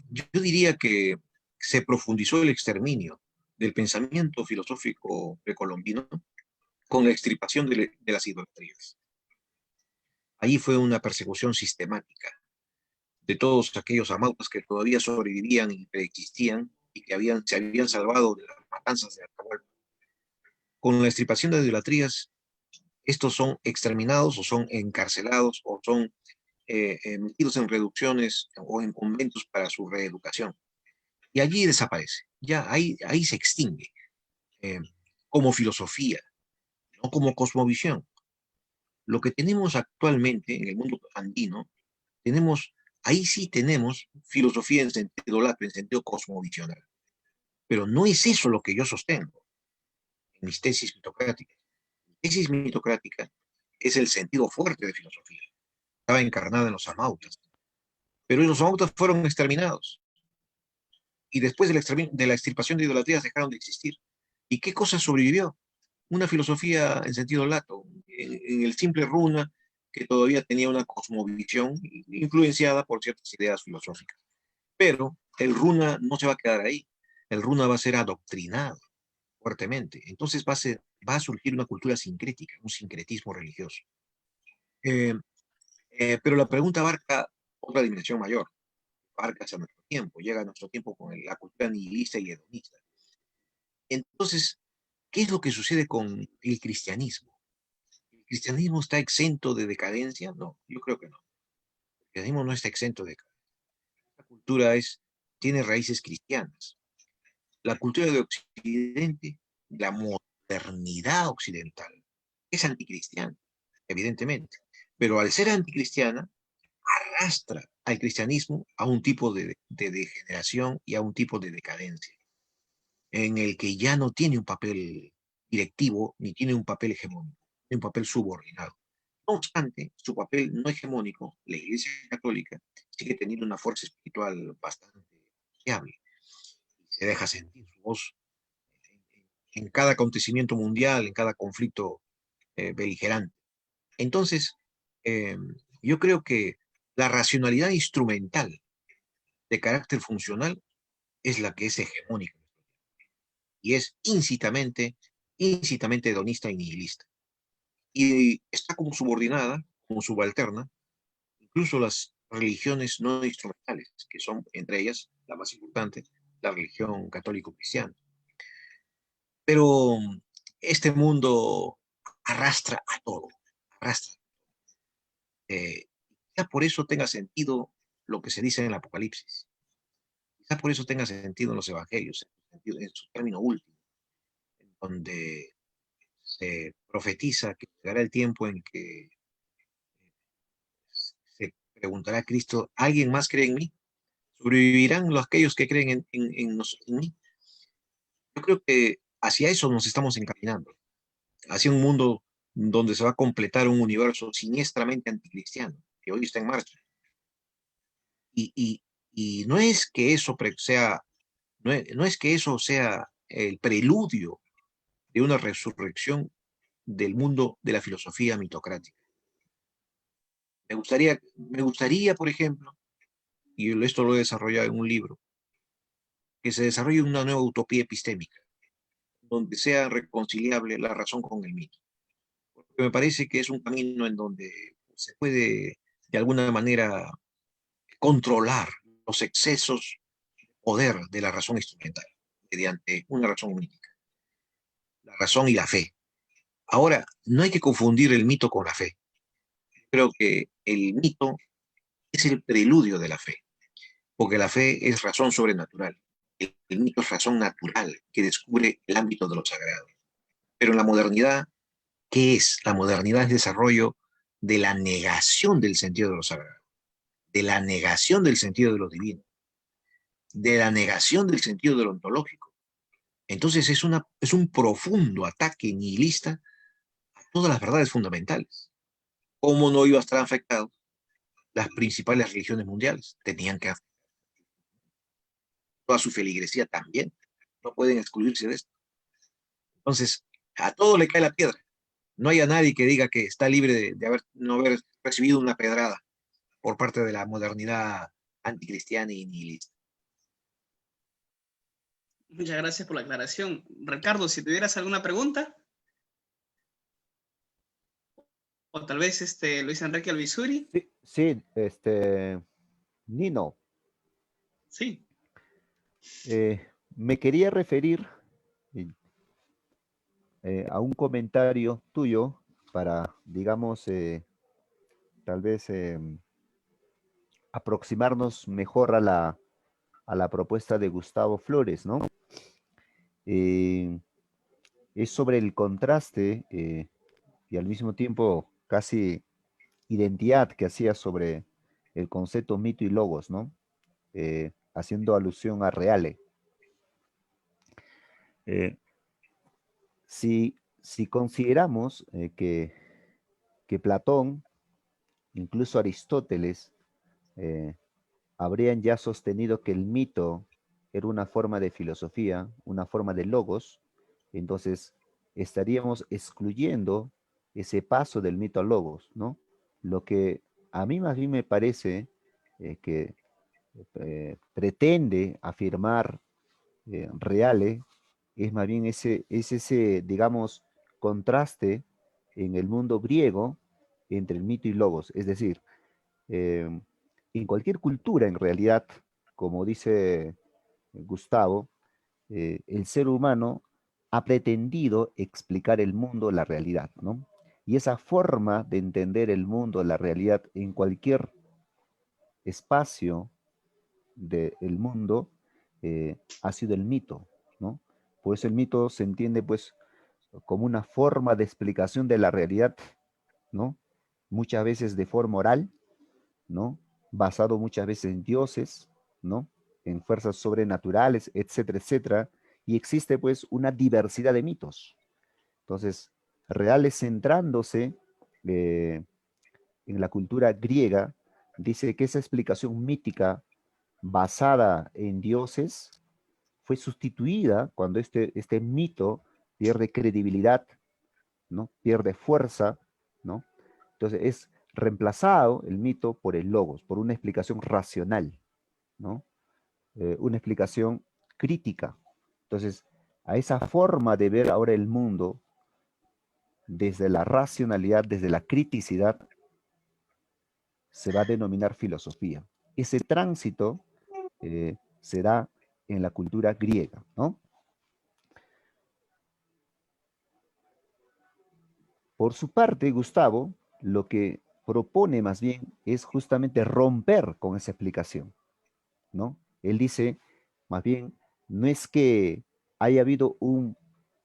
Yo diría que se profundizó el exterminio del pensamiento filosófico precolombino con la extirpación de las idolatrías. Allí fue una persecución sistemática de todos aquellos amautas que todavía sobrevivían y preexistían y que se habían salvado de las matanzas de Atahualpa. Con la extirpación de idolatrías, estos son exterminados o son encarcelados o son metidos en reducciones o en conventos para su reeducación. Y allí desaparece, ya ahí se extingue como filosofía. no como cosmovisión. Lo que tenemos actualmente en el mundo andino, ahí sí tenemos filosofía en sentido lato, en sentido cosmovisional. Pero no es eso lo que yo sostengo en mis tesis mitocráticas. Mi tesis mitocrática es el sentido fuerte de filosofía. Estaba encarnada en los amautas. Pero los amautas fueron exterminados. Y después de la extirpación de idolatrías dejaron de existir. ¿Y qué cosa sobrevivió? Una filosofía en sentido lato, en el simple runa, que todavía tenía una cosmovisión influenciada por ciertas ideas filosóficas. Pero el runa no se va a quedar ahí. El runa va a ser adoctrinado fuertemente. Entonces va a surgir una cultura sincrética, un sincretismo religioso. Eh, pero la pregunta abarca otra dimensión mayor, abarca hacia nuestro tiempo, llega a nuestro tiempo con la cultura nihilista y hedonista. Entonces, ¿qué es lo que sucede con el cristianismo? ¿El cristianismo está exento de decadencia? No, yo creo que no. El cristianismo no está exento de decadencia. La cultura tiene raíces cristianas. La cultura de Occidente, la modernidad occidental, es anticristiana, evidentemente. Pero al ser anticristiana, arrastra al cristianismo a un tipo de degeneración y a un tipo de decadencia, en el que ya no tiene un papel directivo ni tiene un papel hegemónico, tiene un papel subordinado. No obstante, su papel no hegemónico, la Iglesia Católica, sigue teniendo una fuerza espiritual bastante fiable. Se deja sentir su voz en cada acontecimiento mundial, en cada conflicto beligerante. Entonces, eh, yo creo que la racionalidad instrumental de carácter funcional es la que es hegemónica y es incitamente hedonista y nihilista. Y está como subordinada, como subalterna, incluso las religiones no instrumentales, que son entre ellas la más importante, la religión católico-cristiana. Pero este mundo arrastra a todo, arrastra. Quizá por eso tenga sentido lo que se dice en el Apocalipsis. Quizá por eso tenga sentido en los Evangelios, en su término último, en donde se profetiza que llegará el tiempo en que se preguntará a Cristo, ¿alguien más cree en mí? ¿Sobrevivirán aquellos que creen en mí? Yo creo que hacia eso nos estamos encaminando, hacia un mundo donde se va a completar un universo siniestramente anticristiano, que hoy está en marcha. Y, y, y no es que eso sea, no es que eso sea el preludio de una resurrección del mundo de la filosofía mitocrática. Me gustaría, por ejemplo, y esto lo he desarrollado en un libro, que se desarrolle una nueva utopía epistémica, donde sea reconciliable la razón con el mito. Porque me parece que es un camino en donde se puede, de alguna manera, controlar los excesos de poder de la razón instrumental, mediante una razón mítica, la razón y la fe. Ahora, no hay que confundir el mito con la fe. Creo que el mito es el preludio de la fe, porque la fe es razón sobrenatural. El mito es razón natural que descubre el ámbito de lo sagrado. Pero en la modernidad, ¿qué es? La modernidad es desarrollo de la negación del sentido de lo sagrado, de la negación del sentido de lo divino, de la negación del sentido de lo ontológico. Entonces es un profundo ataque nihilista a todas las verdades fundamentales. ¿Cómo no iba a estar afectado? Las principales religiones mundiales tenían que afectar toda su feligresía también. No pueden excluirse de esto. Entonces, a todo le cae la piedra. No hay a nadie que diga que está libre no haber recibido una pedrada por parte de la modernidad anticristiana y nihilista. Muchas gracias por la aclaración. Ricardo, si tuvieras alguna pregunta, o tal vez Luis Enrique Alvisuri. Sí, sí, Nino, Sí. me quería referir a un comentario tuyo para, digamos, tal vez aproximarnos mejor a la propuesta de Gustavo Flores, ¿no? Eh, es sobre el contraste y al mismo tiempo casi identidad que hacía sobre el concepto mito y logos, ¿no? Haciendo alusión a Reale. Eh, si consideramos que Platón, incluso Aristóteles, habrían ya sostenido que el mito era una forma de filosofía, una forma de logos, entonces estaríamos excluyendo ese paso del mito al logos, ¿no? Lo que a mí más bien me parece que pretende afirmar Reale es más bien ese, digamos, contraste en el mundo griego entre el mito y logos. Es decir, eh, en cualquier cultura, en realidad, como dice Gustavo, el ser humano ha pretendido explicar el mundo, la realidad, ¿no? Y esa forma de entender el mundo, la realidad, en cualquier espacio del mundo, ha sido el mito, ¿no? Por eso el mito se entiende, pues, como una forma de explicación de la realidad, ¿no? Muchas veces de forma oral, ¿no? Basado muchas veces en dioses, ¿no? En fuerzas sobrenaturales, etcétera, etcétera. Y existe pues una diversidad de mitos. Entonces, Reales centrándose en la cultura griega, dice que esa explicación mítica basada en dioses fue sustituida cuando este mito pierde credibilidad, ¿no? Pierde fuerza, ¿no? Entonces es reemplazado el mito por el logos, por una explicación racional, ¿no? Una explicación crítica. Entonces, a esa forma de ver ahora el mundo desde la racionalidad, desde la criticidad, se va a denominar filosofía. Ese tránsito se da en la cultura griega, ¿no? Por su parte, Gustavo lo que propone más bien es justamente romper con esa explicación, ¿no? Él dice, más bien, no es que haya habido un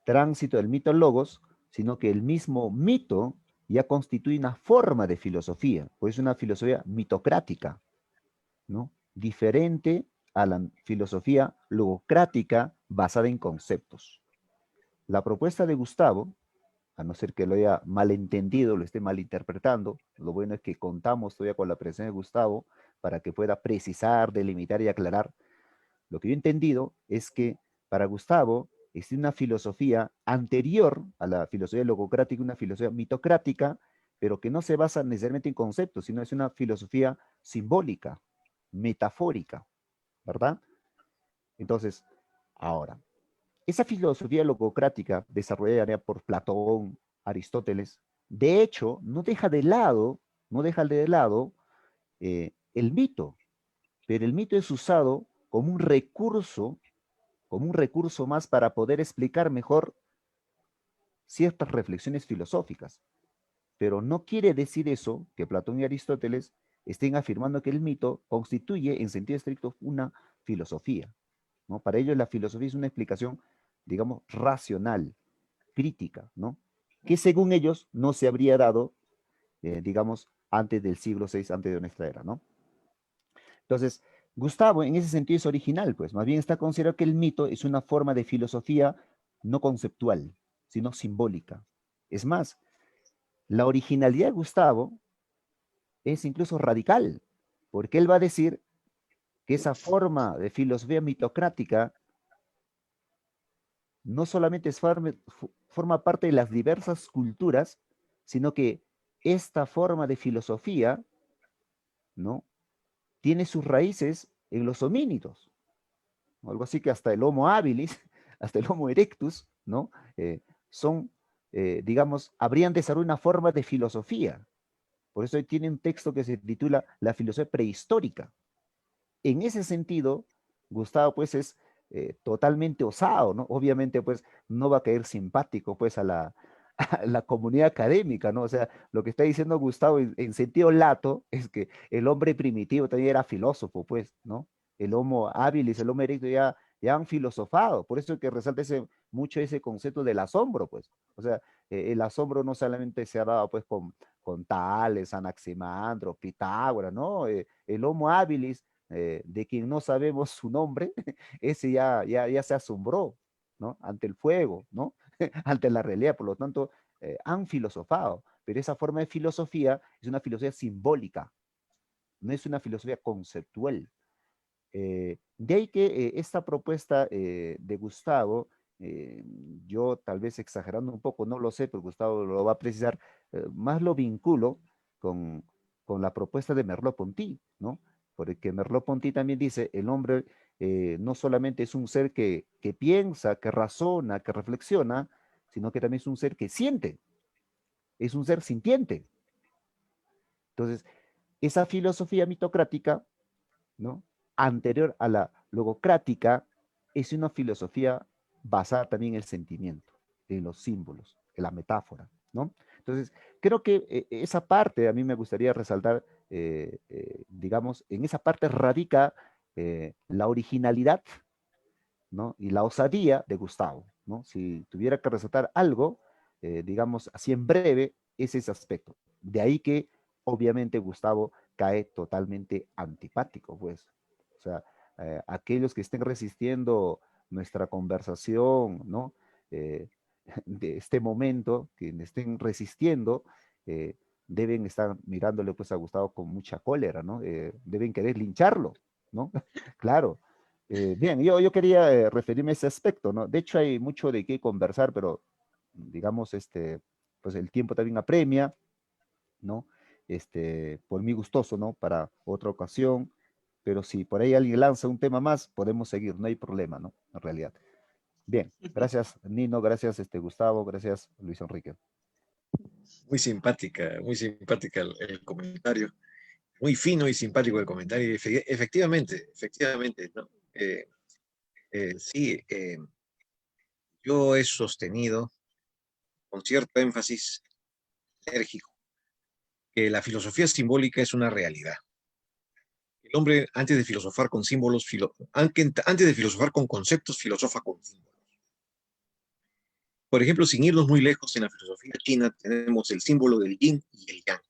tránsito del mito al logos, sino que el mismo mito ya constituye una forma de filosofía, pues es una filosofía mitocrática, ¿no? Diferente a la filosofía logocrática basada en conceptos. La propuesta de Gustavo, a no ser que lo haya malentendido, lo esté malinterpretando, lo bueno es que contamos todavía con la presencia de Gustavo para que pueda precisar, delimitar y aclarar. Lo que yo he entendido es que para Gustavo es una filosofía anterior a la filosofía logocrática, una filosofía mitocrática, pero que no se basa necesariamente en conceptos, sino es una filosofía simbólica, metafórica, ¿verdad? Entonces, ahora, esa filosofía logocrática desarrollada por Platón, Aristóteles, de hecho, no deja de lado el mito, pero el mito es usado como un recurso más para poder explicar mejor ciertas reflexiones filosóficas. Pero no quiere decir eso que Platón y Aristóteles estén afirmando que el mito constituye en sentido estricto una filosofía, ¿no? Para ellos la filosofía es una explicación, digamos, racional, crítica, ¿no? Que según ellos no se habría dado, digamos, antes del siglo VI, antes de nuestra era, ¿no? Entonces, Gustavo en ese sentido es original, pues, más bien está considerado que el mito es una forma de filosofía no conceptual, sino simbólica. Es más, la originalidad de Gustavo es incluso radical, porque él va a decir que esa forma de filosofía mitocrática no solamente forma parte de las diversas culturas, sino que esta forma de filosofía, ¿no? Tiene sus raíces en los homínidos, ¿no? Algo así que hasta el Homo habilis, hasta el Homo erectus, ¿no? Son, digamos, habrían desarrollado una forma de filosofía. Por eso tiene un texto que se titula La filosofía prehistórica. En ese sentido, Gustavo pues es totalmente osado, ¿no? Obviamente pues no va a caer simpático pues a la comunidad académica, ¿no? O sea, lo que está diciendo Gustavo en sentido lato es que el hombre primitivo también era filósofo, pues, ¿no? El Homo habilis, el Homo erectus ya han filosofado, por eso es que resalta ese mucho ese concepto del asombro, pues. O sea, el asombro no solamente se ha dado pues con Tales, Anaximandro, Pitágoras, ¿no? El Homo habilis, de quien no sabemos su nombre, ese ya se asombró, ¿no? Ante el fuego, ¿no? Ante la realidad, por lo tanto, han filosofado, pero esa forma de filosofía es una filosofía simbólica, no es una filosofía conceptual. De ahí que esta propuesta de Gustavo, eh, yo tal vez exagerando un poco, no lo sé, pero Gustavo lo va a precisar, más lo vinculo con, con la propuesta de Merleau-Ponty, ¿no? Porque Merleau-Ponty también dice, el hombre no solamente es un ser que piensa, que razona, que reflexiona, sino que también es un ser que siente, es un ser sintiente. Entonces, esa filosofía mitocrática, ¿no? Anterior a la logocrática, es una filosofía basada también en el sentimiento, en los símbolos, en la metáfora, ¿no? Entonces, creo que esa parte a mí me gustaría resaltar, digamos, en esa parte radica la originalidad, ¿no? Y la osadía de Gustavo, ¿no? Si tuviera que resaltar algo, digamos, así en breve, es ese aspecto. De ahí que, obviamente, Gustavo cae totalmente antipático, pues. O sea, aquellos que estén resistiendo nuestra conversación, ¿no? Eh, de este momento, que estén resistiendo, deben estar mirándole pues a Gustavo con mucha cólera, ¿no? Deben querer lincharlo, ¿no? Claro. Bien, yo quería referirme a ese aspecto, ¿no? De hecho, hay mucho de qué conversar, pero digamos, pues el tiempo también apremia, ¿no? Por mí gustoso, ¿no? Para otra ocasión, pero si por ahí alguien lanza un tema más, podemos seguir, no hay problema, ¿no? En realidad. Bien, gracias Nino, gracias Gustavo, gracias Luis Enrique. Muy simpática el comentario, muy fino y simpático el comentario. Y efectivamente, ¿no? Sí, yo he sostenido con cierto énfasis enérgico que la filosofía simbólica es una realidad. El hombre, antes de filosofar con símbolos, antes de filosofar con conceptos, filosofa con símbolos. Por ejemplo, sin irnos muy lejos, en la filosofía china tenemos el símbolo del yin y el yang.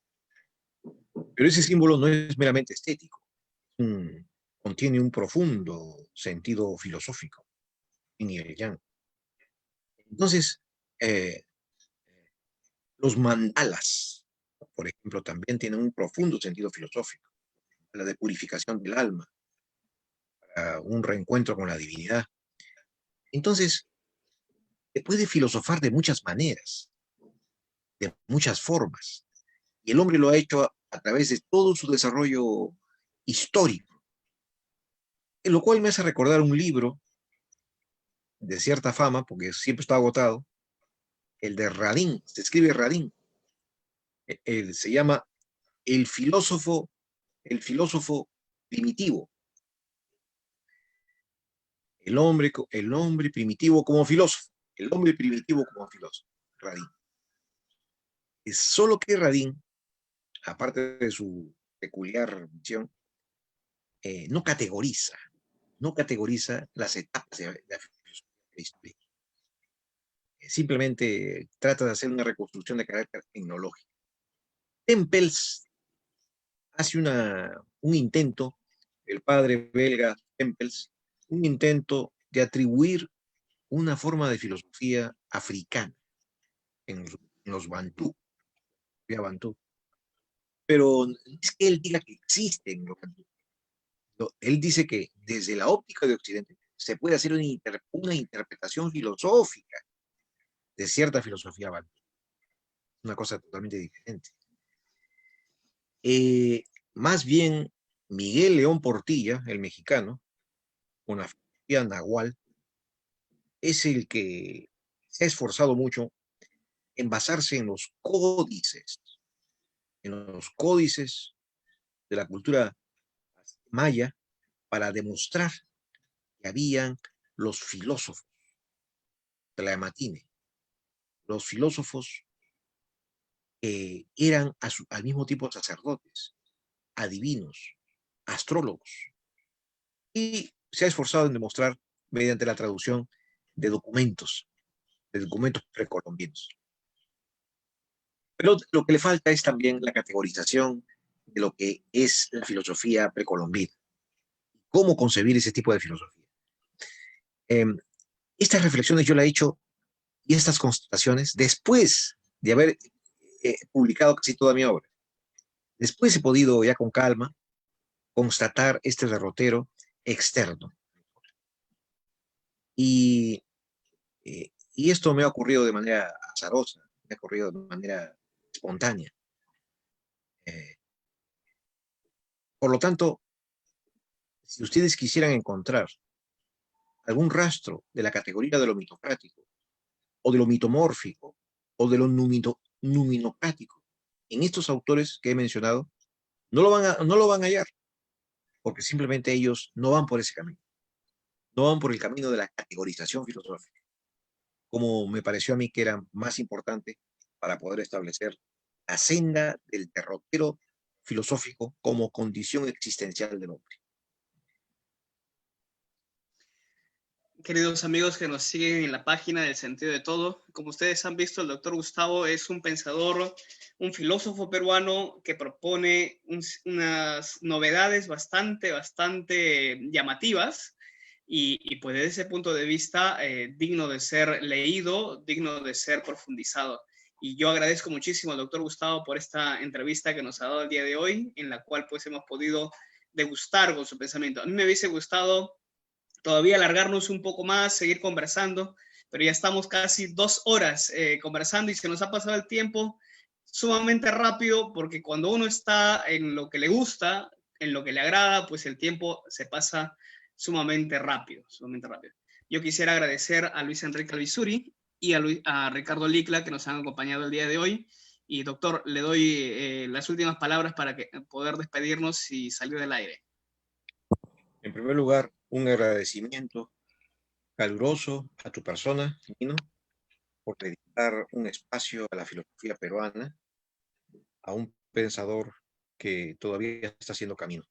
Pero ese símbolo no es meramente estético, contiene un profundo sentido filosófico, yin y el yang. Entonces, eh, los mandalas, por ejemplo, también tienen un profundo sentido filosófico, la de purificación del alma, un reencuentro con la divinidad. Entonces, se puede filosofar de muchas maneras, de muchas formas, y el hombre lo ha hecho a través de todo su desarrollo histórico, en lo cual me hace recordar un libro de cierta fama, porque siempre está agotado, el de Radin, se escribe Radin, se llama el filósofo, el filósofo primitivo, el hombre primitivo como filósofo, el hombre primitivo como filósofo, Radin. Es solo que Radin, aparte de su peculiar visión, no categoriza, no categoriza las etapas de la filosofía. Simplemente trata de hacer una reconstrucción de carácter tecnológico. Tempels hace un intento, el padre belga Tempels, un intento de atribuir una forma de filosofía africana en los bantú, bantú. Pero no es que él diga que existen los bantú. No, él dice que desde la óptica de Occidente se puede hacer una interpretación filosófica de cierta filosofía bantú. Una cosa totalmente diferente. Más bien, Miguel León Portilla, el mexicano, con la filosofía nahual, es el que se ha esforzado mucho en basarse en los códices de la cultura maya, para demostrar que habían los filósofos de la Matine, los filósofos que eran al mismo tiempo sacerdotes, adivinos, astrólogos, y se ha esforzado en demostrar mediante la traducción de documentos de documentos precolombinos. Pero lo que le falta es también la categorización de lo que es la filosofía precolombina. ¿Cómo concebir ese tipo de filosofía? Estas reflexiones yo las he hecho y estas constataciones después de haber publicado casi toda mi obra. Después he podido ya con calma constatar este derrotero externo. Y esto me ha ocurrido de manera azarosa, me ha ocurrido de manera espontánea. Por lo tanto, si ustedes quisieran encontrar algún rastro de la categoría de lo mitocrático, o de lo mitomórfico, o de lo numinocrático, en estos autores que he mencionado, no lo van a hallar, porque simplemente ellos no van por ese camino. No van por el camino de la categorización filosófica, como me pareció a mí que era más importante para poder establecer la senda del derrotero filosófico como condición existencial del hombre. Queridos amigos que nos siguen en la página del Sentido de Todo, como ustedes han visto, el doctor Gustavo es un pensador, un filósofo peruano que propone unas novedades bastante llamativas y pues desde ese punto de vista digno de ser leído, digno de ser profundizado. Y yo agradezco muchísimo al doctor Gustavo por esta entrevista que nos ha dado el día de hoy, en la cual pues hemos podido degustar con su pensamiento. A mí me hubiese gustado todavía alargarnos un poco más, seguir conversando, pero ya estamos casi 2 horas conversando y se nos ha pasado el tiempo sumamente rápido, porque cuando uno está en lo que le gusta, en lo que le agrada, pues el tiempo se pasa sumamente rápido, sumamente rápido. Yo quisiera agradecer a Luis Enrique Alvisuri y a Ricardo Licla que nos han acompañado el día de hoy. Y doctor, le doy las últimas palabras para poder despedirnos y salir del aire. En primer lugar, un agradecimiento caluroso a tu persona, Nino, por dedicar un espacio a la filosofía peruana, a un pensador que todavía está haciendo camino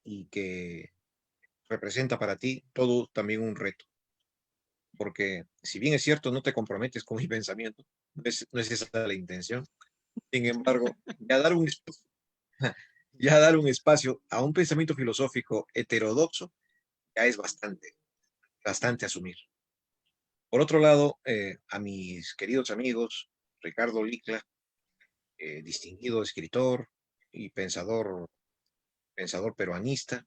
y que representa para ti todo también un reto. Porque si bien es cierto, no te comprometes con mi pensamiento, no es esa la intención. Sin embargo, ya dar un espacio a un pensamiento filosófico heterodoxo ya es bastante asumir. Por otro lado, a mis queridos amigos, Ricardo Licla, distinguido escritor y pensador peruanista,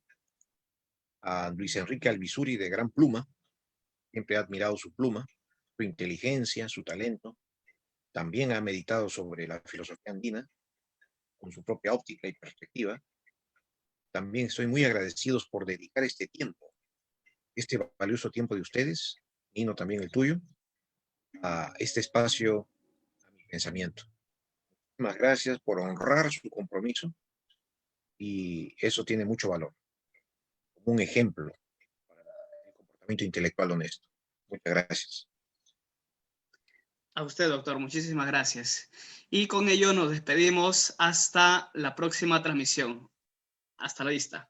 a Luis Enrique Alvisuri de Gran Pluma, siempre he admirado su pluma, su inteligencia, su talento, también ha meditado sobre la filosofía andina, con su propia óptica y perspectiva. También estoy muy agradecidos por dedicar este tiempo, este valioso tiempo de ustedes, Nino también el tuyo, a este espacio, a mi pensamiento. Muchas gracias por honrar su compromiso y eso tiene mucho valor, como un ejemplo para el comportamiento intelectual honesto. Muchas gracias. A usted, doctor, muchísimas gracias. Y con ello nos despedimos hasta la próxima transmisión. Hasta la vista.